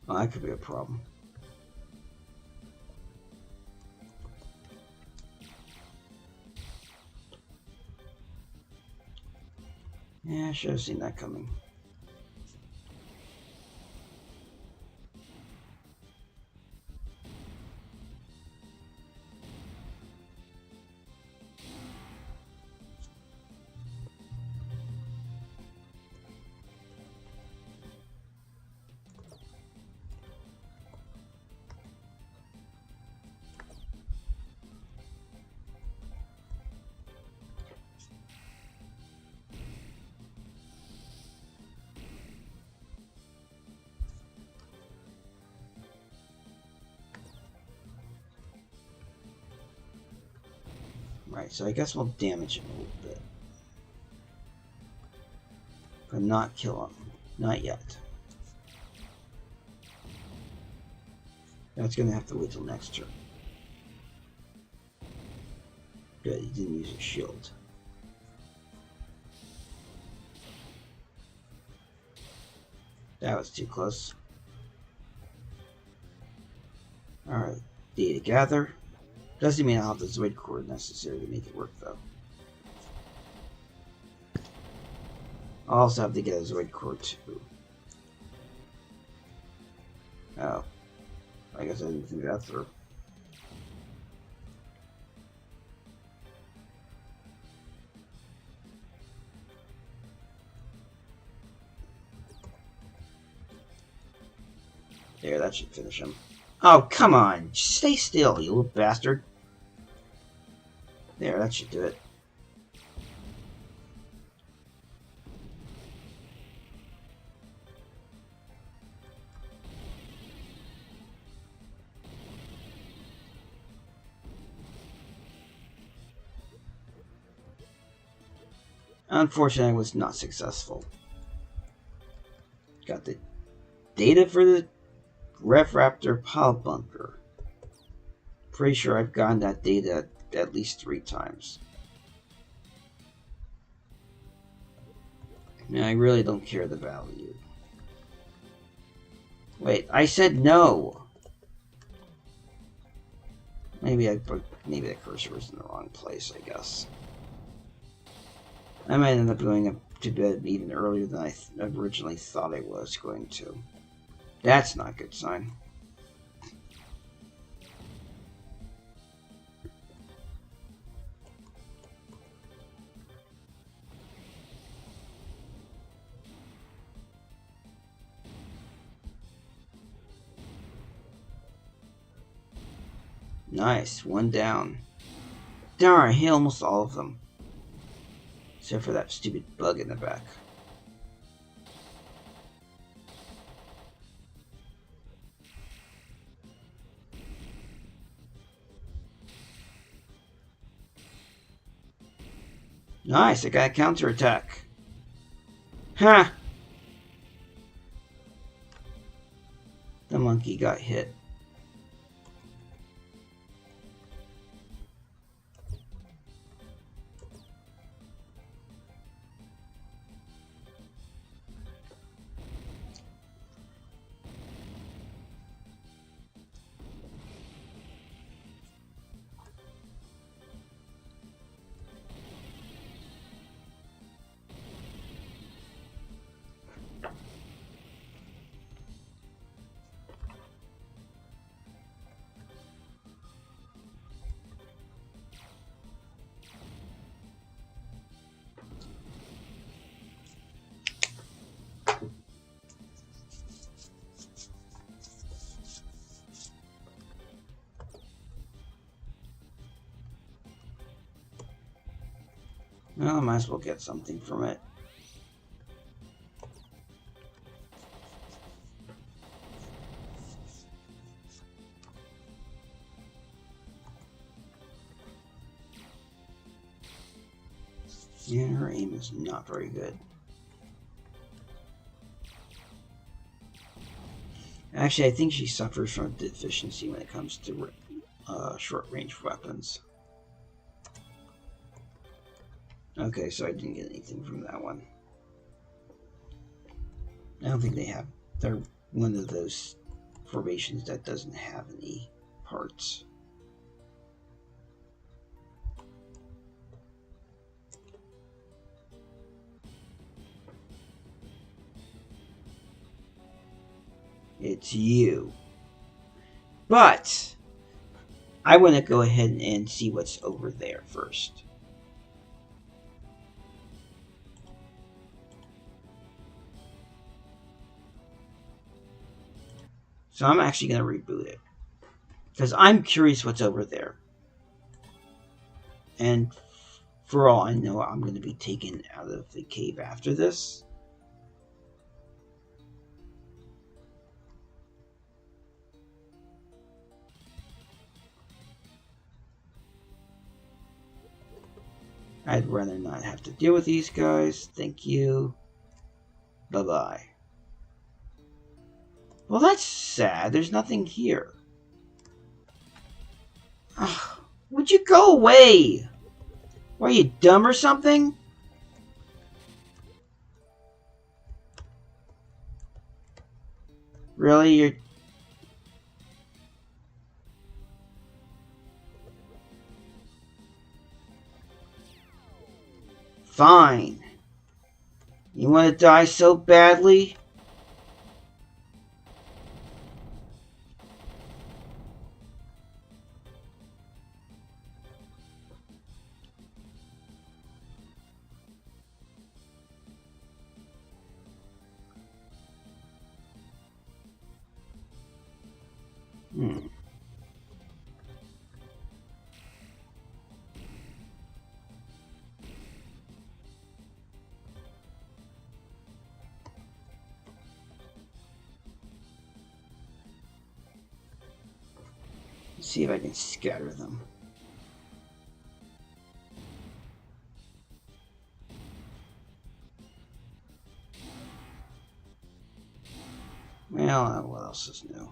Oh, that could be a problem. Yeah, I should have seen that coming. Right, so I guess we'll damage him a little bit. But not kill him. Not yet. That's gonna have to wait till next turn. Good, he didn't use his shield. That was too close. Alright, data gather. Doesn't mean I'll have the Zoid core necessary to make it work, though. I'll also have to get a Zoid core, too. Oh. I guess I didn't think that through. There, that should finish him. Oh, come on! Stay still, you little bastard. There, that should do it. Unfortunately, I was not successful. Got the data for the Rev Raptor Pile Bunker. Pretty sure I've gotten that data at least 3 times. Now I really don't care the value. Wait, I said no! Maybe the cursor was in the wrong place, I guess. I might end up going up to bed even earlier than I originally thought I was going to. That's not a good sign. Nice, 1 down. Darn, I hit almost all of them. Except for that stupid bug in the back. Nice, I got a counterattack. Ha! The monkey got hit. Well, I might as well get something from it. Yeah, her aim is not very good. Actually, I think she suffers from deficiency when it comes to short-range weapons. Okay, so I didn't get anything from that one. I don't think they have... They're one of those formations that doesn't have any parts. It's you. But I want to go ahead and see what's over there first. So I'm actually going to reboot it. Because I'm curious what's over there. And for all I know, I'm going to be taken out of the cave after this. I'd rather not have to deal with these guys. Thank you. Bye-bye. Well, that's sad. There's nothing here. Ugh, would you go away? Were you dumb or something? Really? You're... Fine. You want to die so badly? Let's see if I can scatter them. Well, what else is new?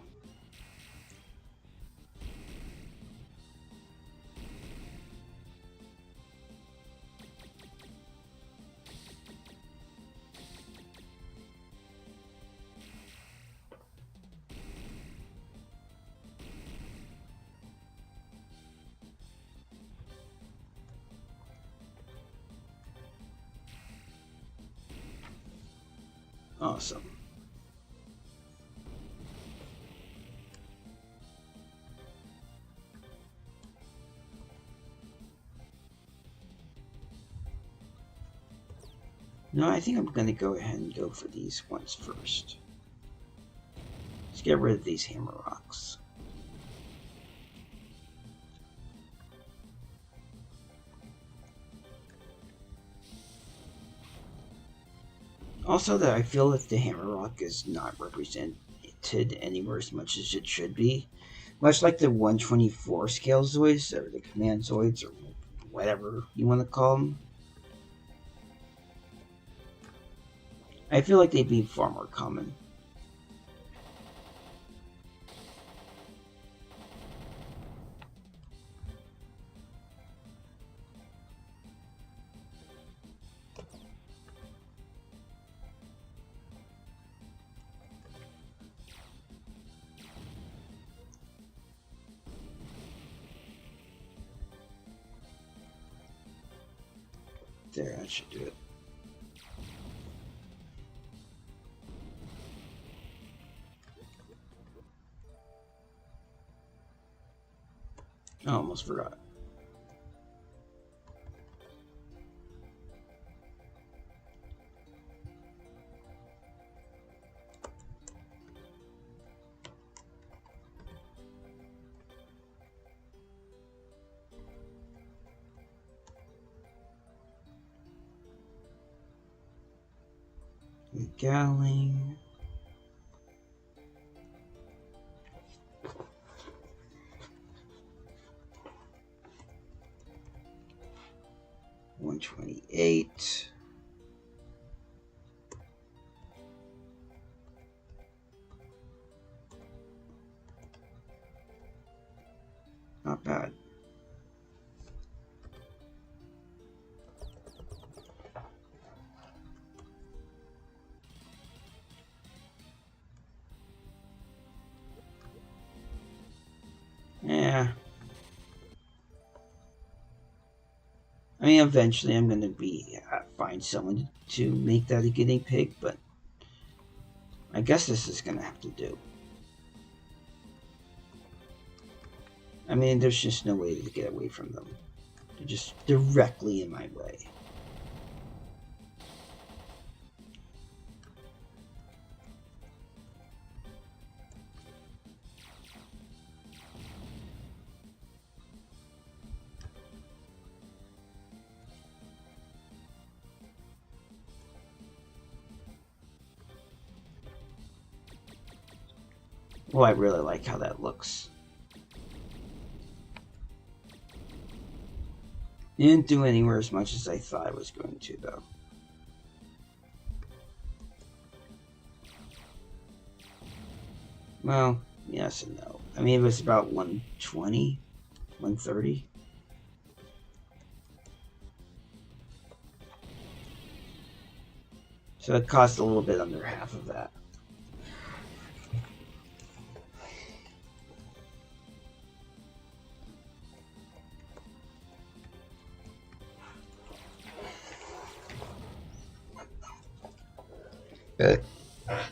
Awesome. No, I think I'm going to go ahead and go for these ones first. Let's get rid of these hammer rocks. Also, that I feel that the hammer rock is not represented anywhere as much as it should be. Much like the 124 scale Zoids, or the command Zoids, or whatever you want to call them. I feel like they'd be far more common. There, that should do it. I almost forgot. Galley. $128. Not bad. Yeah. I mean, eventually I'm going to find someone to make that a guinea pig, but I guess this is going to have to do. I mean, there's just no way to get away from them. They're just directly in my way. Well, I really like how that looks. It didn't do anywhere as much as I thought it was going to, though. Well, yes and no. I mean, it was about 120, 130. So it cost a little bit under half of that.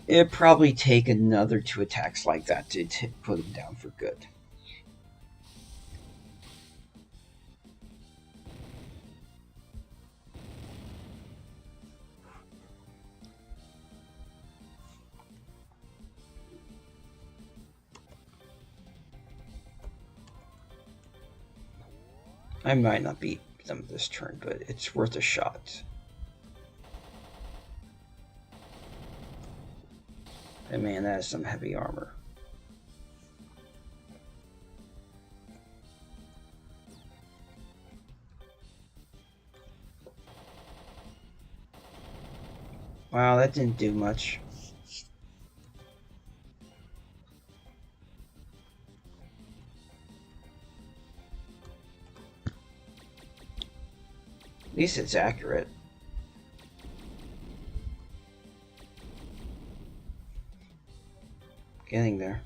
It'd probably take another 2 attacks like that to put him down for good. I might not beat them this turn, but it's worth a shot. And man, that is some heavy armor. Wow, that didn't do much. At least it's accurate. Getting there.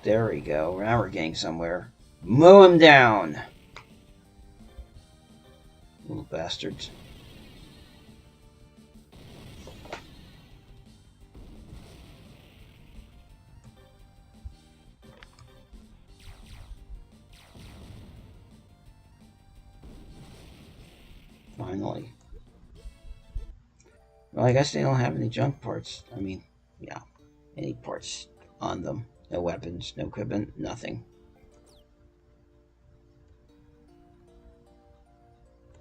There we go. Now we're getting somewhere. Mow him down! Little bastards. Finally. Well, I guess they don't have any junk parts. I mean, yeah, any parts on them. No weapons, no equipment, nothing.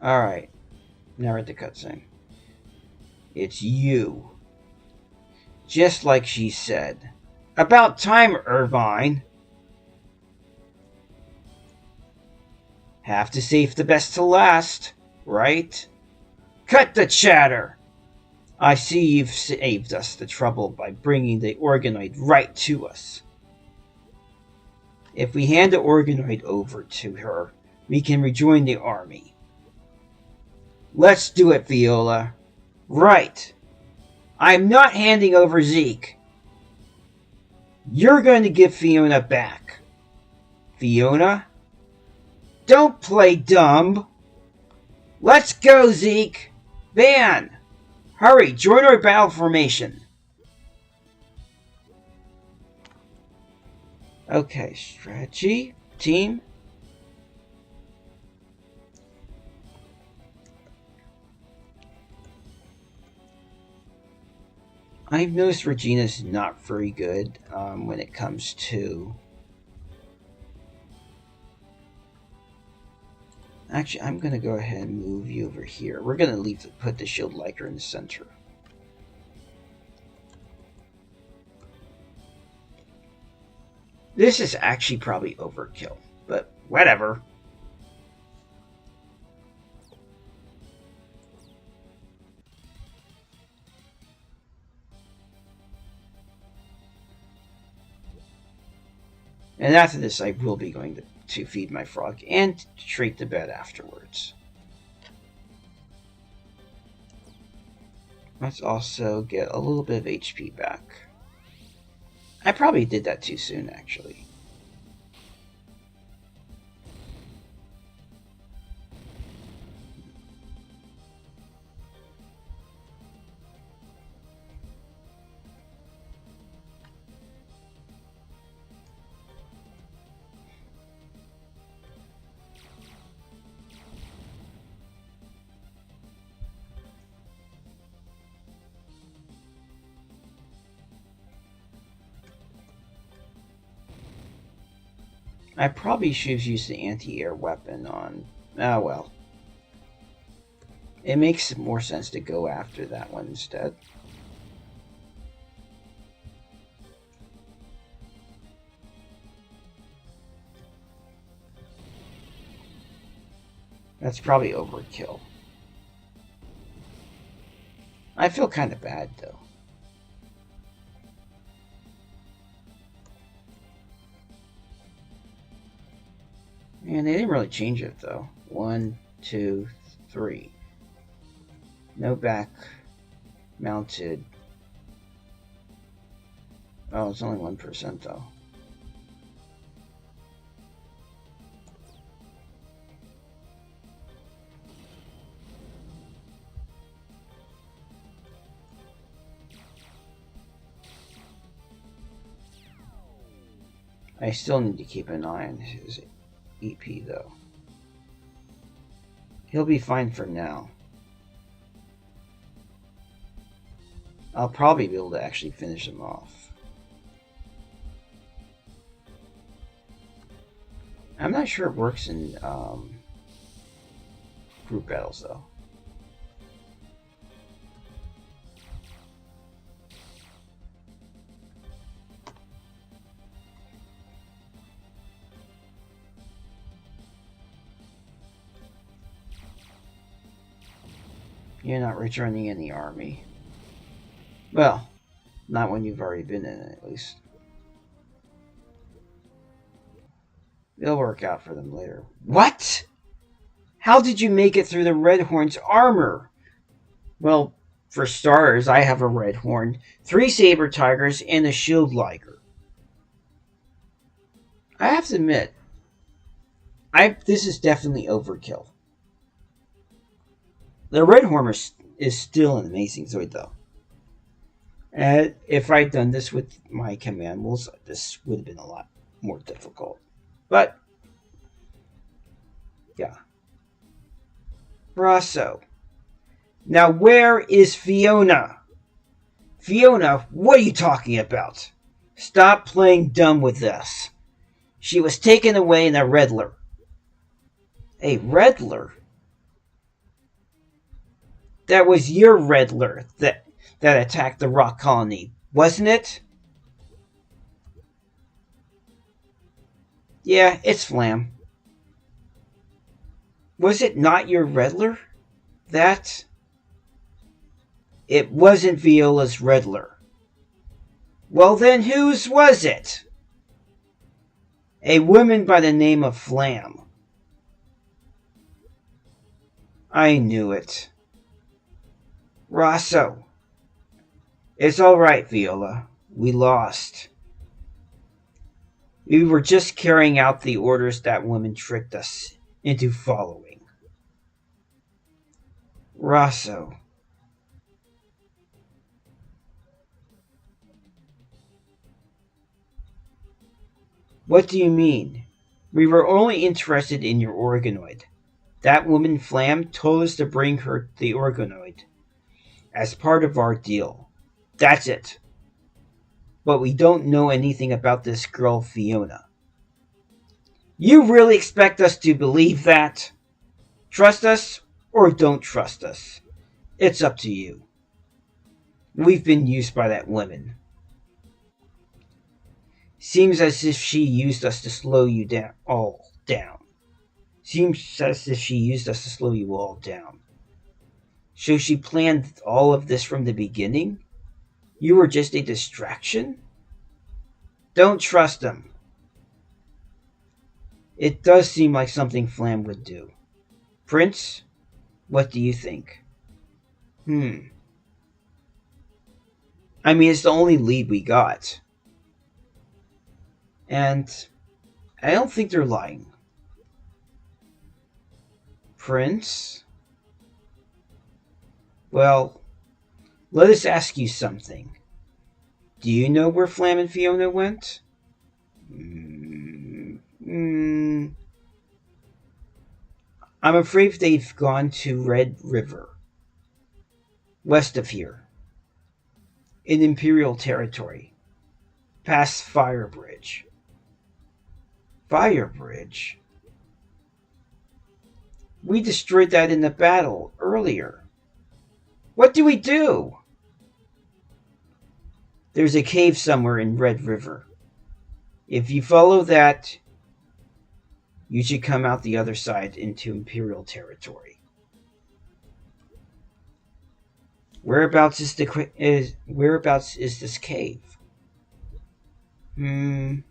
Alright. Now we're at the cutscene. It's you. Just like she said. About time, Irvine. Have to save the best to last, right? Cut the chatter! I see you've saved us the trouble by bringing the organoid right to us. If we hand the organoid over to her, we can rejoin the army. Let's do it, Viola. Right. I'm not handing over Zeke. You're going to give Fiona back. Fiona? Don't play dumb. Let's go, Zeke. Van, hurry, join our battle formation. Okay, strategy, team. I've noticed Regina's not very good when it comes to... Actually, I'm going to go ahead and move you over here. We're going to put the shield liker in the center. This is actually probably overkill, but whatever. And after this, I will be going to feed my frog and treat the bed afterwards. Let's also get a little bit of HP back. I probably did that too soon, actually. I probably should have used the anti-air weapon on... Ah, well. It makes more sense to go after that one instead. That's probably overkill. I feel kind of bad, though. And they didn't really change it, though. 1, 2, 3. No back mounted. Oh, it's only 1%, though. I still need to keep an eye on his EP, though. He'll be fine for now. I'll probably be able to actually finish him off. I'm not sure it works in group battles, though. You're not returning in the army. Well, not when you've already been in it, at least. It'll work out for them later. What? How did you make it through the Red Horn's armor? Well, for starters, I have a Red Horn, 3 Saber Tigers, and a Shield Liger. I have to admit, this is definitely overkill. The Red Horn is still an amazing Zoid, though. And if I'd done this with my command rules, this would have been a lot more difficult. But, yeah. Brasso. Now, where is Fiona? Fiona, what are you talking about? Stop playing dumb with us. She was taken away in a Redler. A Redler? That was your Redler that attacked the rock colony, wasn't it? Yeah, it's Flam. Was it not your Riddler? That? It wasn't Viola's Riddler. Well then, whose was it? A woman by the name of Flam. I knew it. Rosso. It's alright, Viola. We lost. We were just carrying out the orders that woman tricked us into following. Rosso. What do you mean? We were only interested in your organoid. That woman Flam told us to bring her the organoid as part of our deal. That's it. But we don't know anything about this girl Fiona. You really expect us to believe that? Trust us or don't trust us. It's up to you. We've been used by that woman. Seems as if she used us to slow you down. Seems as if she used us to slow you all down. So she planned all of this from the beginning? You were just a distraction? Don't trust them. It does seem like something Flam would do. Prince, what do you think? I mean, it's the only lead we got. And I don't think they're lying. Prince? Well, let us ask you something. Do you know where Flam and Fiona went? I'm afraid they've gone to Red River, west of here, in Imperial territory, past Fire Bridge. Fire Bridge? We destroyed that in the battle earlier. What do we do? There's a cave somewhere in Red River. If you follow that, you should come out the other side into Imperial territory. Whereabouts is this cave? I'm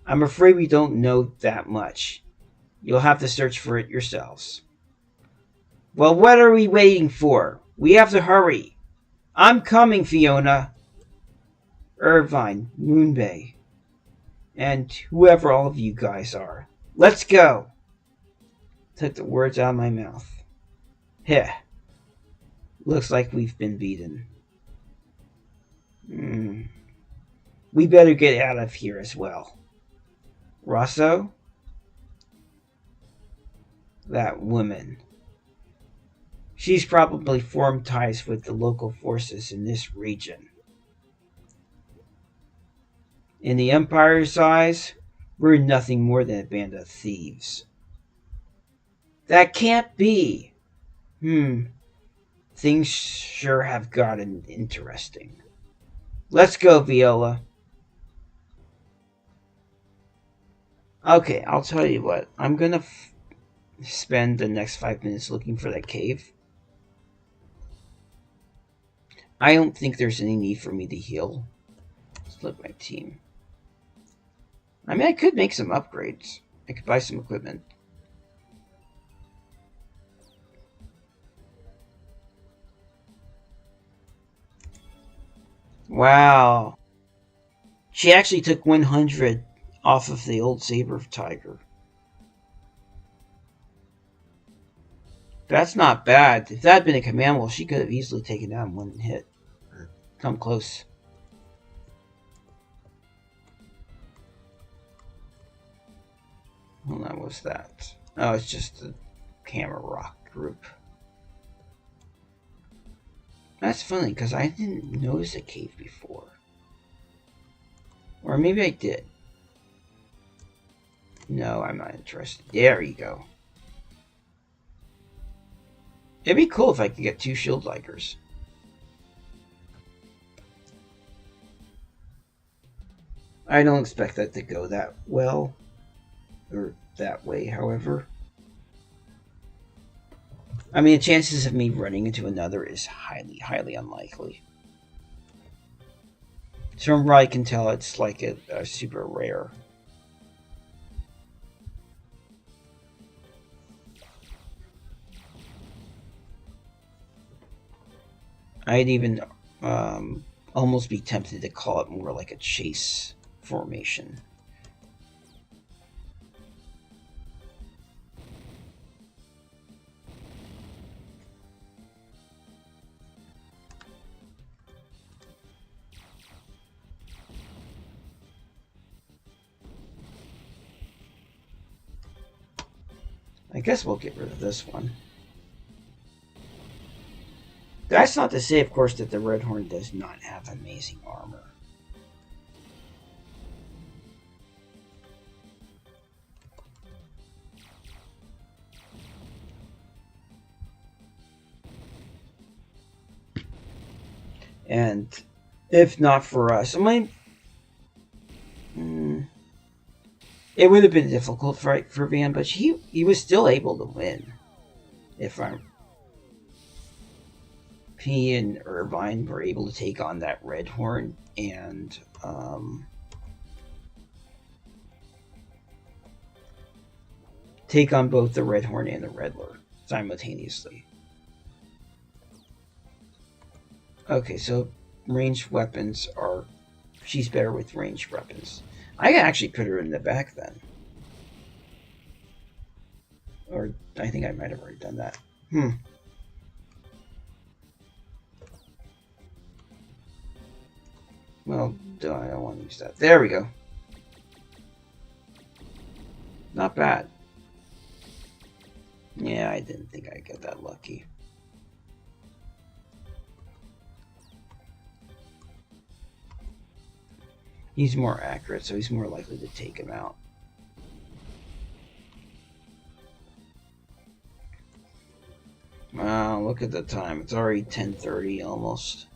afraid we don't know that much. You'll have to search for it yourselves. Well, what are we waiting for? We have to hurry. I'm coming, Fiona. Irvine, Moonbay, and whoever all of you guys are. Let's go. Took the words out of my mouth. Heh. Looks like we've been beaten. We better get out of here as well. Rosso? That woman. She's probably formed ties with the local forces in this region. In the Empire's eyes, we're nothing more than a band of thieves. That can't be. Things sure have gotten interesting. Let's go, Viola. Okay, I'll tell you what. I'm gonna spend the next 5 minutes looking for that cave. I don't think there's any need for me to heal. Split my team. I mean, I could make some upgrades. I could buy some equipment. Wow. She actually took 100 off of the old Saber Tiger. That's not bad. If that had been a command wall, she could have easily taken down one hit. Or come close. Hold on, what's that? Oh, it's just the Hammer Rock group. That's funny, because I didn't notice a cave before. Or maybe I did. No, I'm not interested. There you go. It'd be cool if I could get 2 shield likers. I don't expect that to go that well. Or that way, however. I mean, the chances of me running into another is highly, highly unlikely. So from what I can tell, it's like a super rare. I'd even almost be tempted to call it more like a chase formation. I guess we'll get rid of this one. That's not to say, of course, that the Red Horn does not have amazing armor. And if not for us, I mean, it would have been a difficult fight for Van, but he was still able to win. He and Irvine were able to take on that Red Horn and take on both the Red Horn and the Redler simultaneously. Okay, so ranged weapons are... She's better with ranged weapons. I can actually put her in the back then. Or I think I might have already done that. Well, I don't want to use that. There we go. Not bad. Yeah, I didn't think I'd get that lucky. He's more accurate, so he's more likely to take him out. Wow, look at the time. It's already 10:30 almost.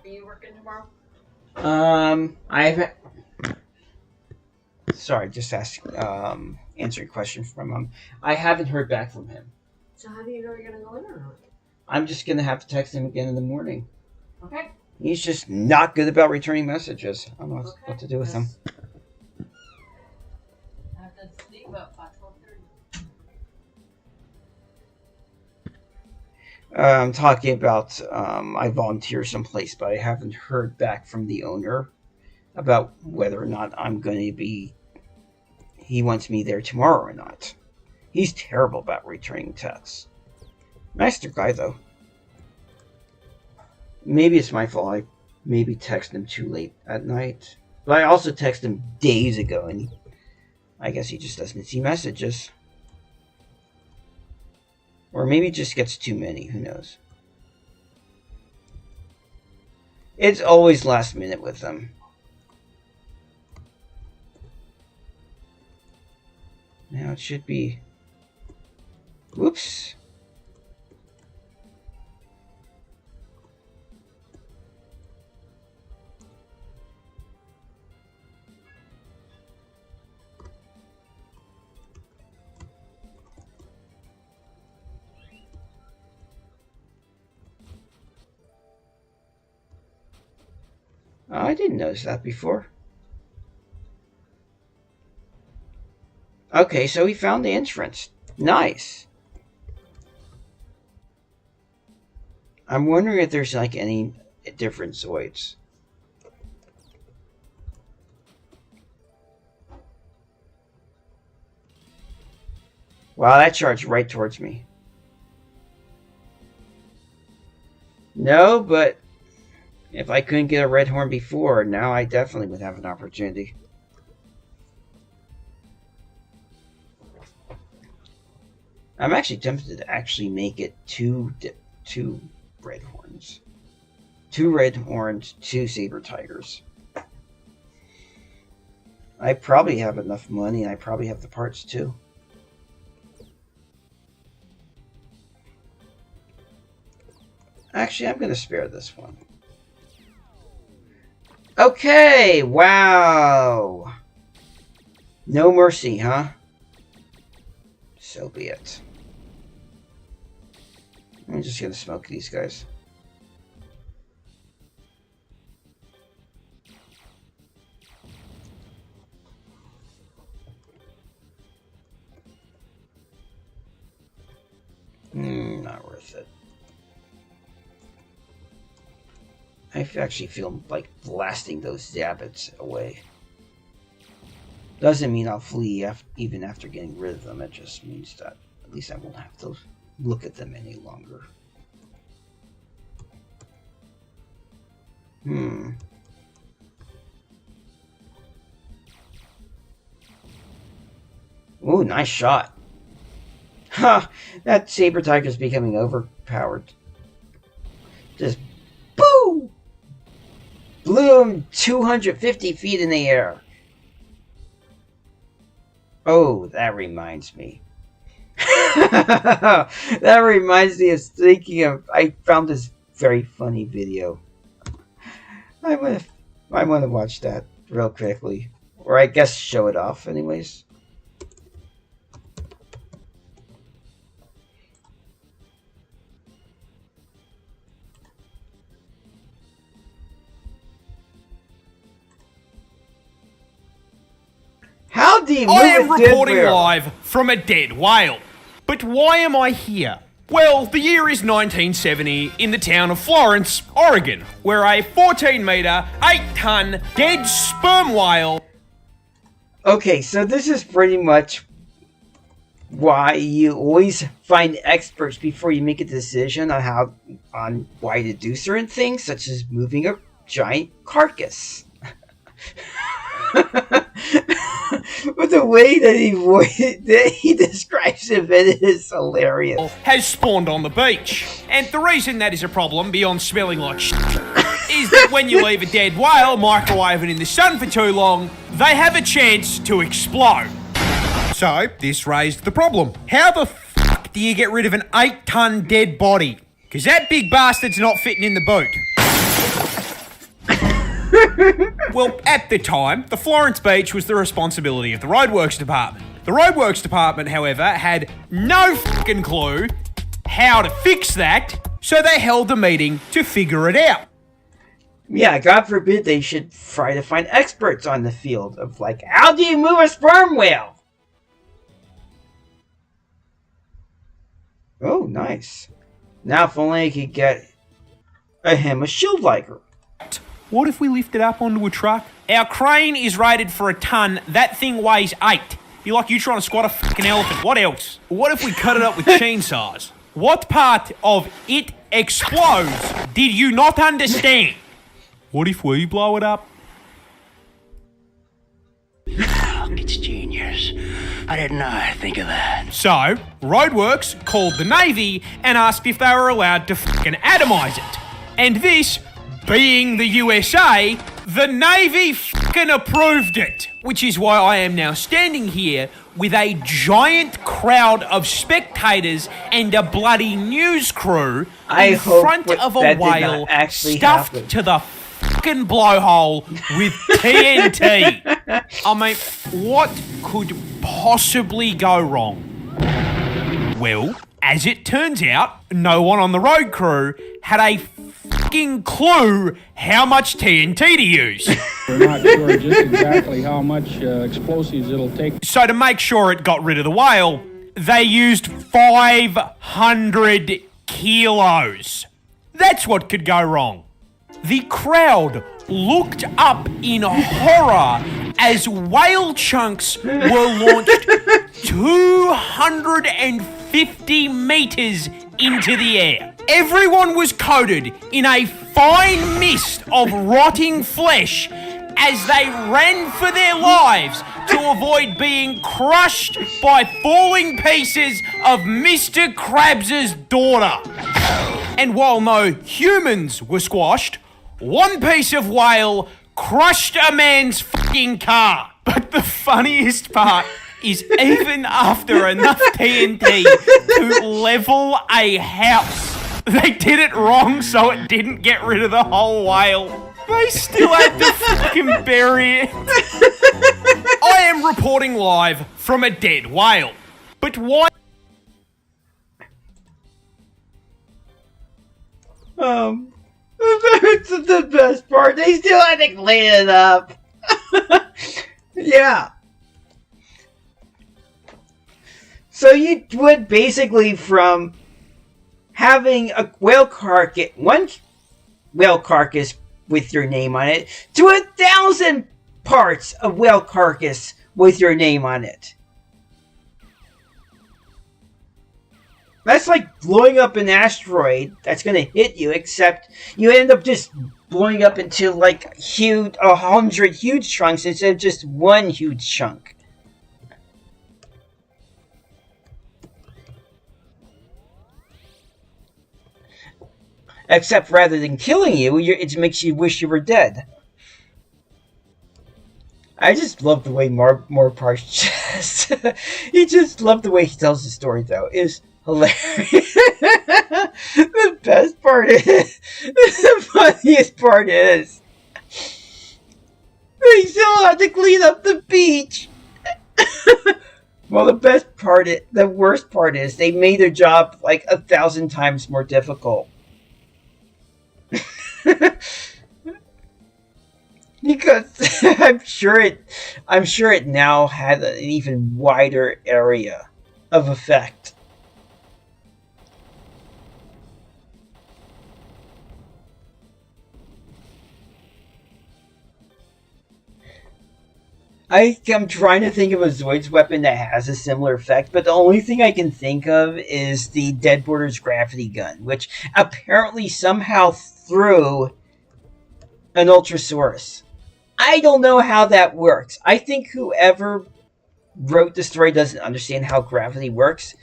Are you working tomorrow? Sorry, just answering a question from him. I haven't heard back from him. So how do you know you're gonna go in or not? I'm just gonna have to text him again in the morning. Okay. He's just not good about returning messages. I don't know what to do with him. I have to sleep up by 12:30. I'm talking about I volunteer someplace, but I haven't heard back from the owner about whether or not I'm going to be... He wants me there tomorrow or not. He's terrible about returning texts. Nicer guy, though. Maybe it's my fault. I maybe texted him too late at night. But I also texted him days ago, and I guess he just doesn't see messages. Or maybe it just gets too many. Who knows? It's always last minute with them. Now it should be... Whoops. Oh, I didn't notice that before. Okay, so he found the entrance. Nice. I'm wondering if there's like any different Zoids. Wow, that charged right towards me. No, but if I couldn't get a red horn before, now I definitely would have an opportunity. I'm actually tempted to actually make it two red horns. 2 red horns, 2 saber tigers. I probably have enough money, and I probably have the parts too. Actually, I'm going to spare this one. Okay, wow. No mercy, huh? So be it. I'm just gonna smoke these guys. Not worth it. I actually feel like blasting those zabbits away. Doesn't mean I'll flee even after getting rid of them. It just means that at least I won't have to look at them any longer. Ooh, nice shot. Ha! That saber tiger's becoming overpowered. Just boo! Blew him 250 feet in the air. Oh, that reminds me. That reminds me of thinking of. I found this very funny video. I want to watch that real quickly, or I guess show it off, anyways. How do you move I am a dead reporting whale? live from a dead whale. But why am I here? Well, the year is 1970 in the town of Florence, Oregon, where a 14-meter, 8-ton dead sperm whale... Okay, so this is pretty much why you always find experts before you make a decision on why to do certain things, such as moving a giant carcass. But the way that he describes it is hilarious. ...has spawned on the beach. And the reason that is a problem, beyond smelling like shit, is that when you leave a dead whale microwaving in the sun for too long, they have a chance to explode. So, this raised the problem. How the fuck do you get rid of an 8-ton dead body? Because that big bastard's not fitting in the boot. Well, at the time, the Florence beach was the responsibility of the roadworks department. The roadworks department, however, had no fucking clue how to fix that, so they held a meeting to figure it out. Yeah, God forbid they should try to find experts on the field of, like, how do you move a sperm whale? Oh, nice. Now if only I could get him a shield liker. What if we lift it up onto a truck? Our crane is rated for a ton. That thing weighs 8. Be like you trying to squat a fucking elephant. What else? What if we cut it up with chainsaws? What part of it explodes did you not understand? What if we blow it up? It's genius. I didn't think of that. So, Roadworks called the Navy and asked if they were allowed to fucking atomize it. And this, being the USA, the Navy fucking approved it. Which is why I am now standing here with a giant crowd of spectators and a bloody news crew in front of a whale stuffed to the fucking blowhole with TNT. I mean, what could possibly go wrong? Well, as it turns out, no one on the road crew had a fucking clue how much TNT to use. We're not sure just exactly how much explosives it'll take. So to make sure it got rid of the whale, they used 500 kilos. That's what could go wrong. The crowd looked up in horror as whale chunks were launched 250 meters into the air. Everyone was coated in a fine mist of rotting flesh as they ran for their lives to avoid being crushed by falling pieces of Mr. Krabs' daughter. And while no humans were squashed, one piece of whale crushed a man's fucking car. But the funniest part is even after enough TNT to level a house, they did it wrong so it didn't get rid of the whole whale. They still had to fucking bury it. I am reporting live from a dead whale. But why? That's the best part. They still had to clean it up. Yeah. So you went basically from having a whale carcass, one whale carcass with your name on it, to 1,000 parts of whale carcass with your name on it. That's like blowing up an asteroid that's going to hit you, except you end up just blowing up into like 100 huge chunks instead of just one huge chunk. Except rather than killing you, it makes you wish you were dead. I just love the way Morpar's just... He just loved the way he tells the story, though. It's hilarious. The best part is... The funniest part is... They still have to clean up the beach! Well, the worst part is they made their job like 1,000 times more difficult. Because I'm sure it now had an even wider area of effect. I'm trying to think of a Zoids weapon that has a similar effect, but the only thing I can think of is the Dead Border's gravity gun, which apparently somehow threw an Ultrasaurus. I don't know how that works. I think whoever wrote the story doesn't understand how gravity works.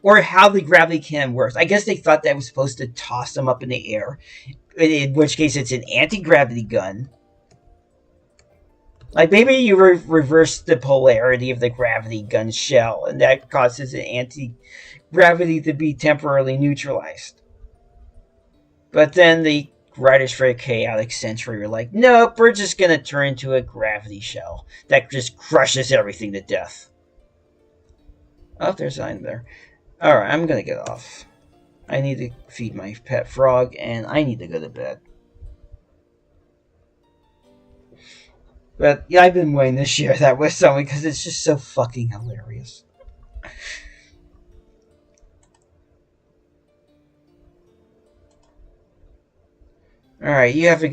Or how the gravity cannon works. I guess they thought that was supposed to toss them up in the air. In which case it's an anti-gravity gun. Like, maybe you reverse the polarity of the gravity gun shell, and that causes the anti-gravity to be temporarily neutralized. But then the writers for a Chaotic Century were like, nope, we're just gonna turn into a gravity shell that just crushes everything to death. Oh, there's a sign there. Alright, I'm gonna get off. I need to feed my pet frog, and I need to go to bed. But yeah, I've been wanting to share that with someone because it's just so fucking hilarious. Alright, you have a good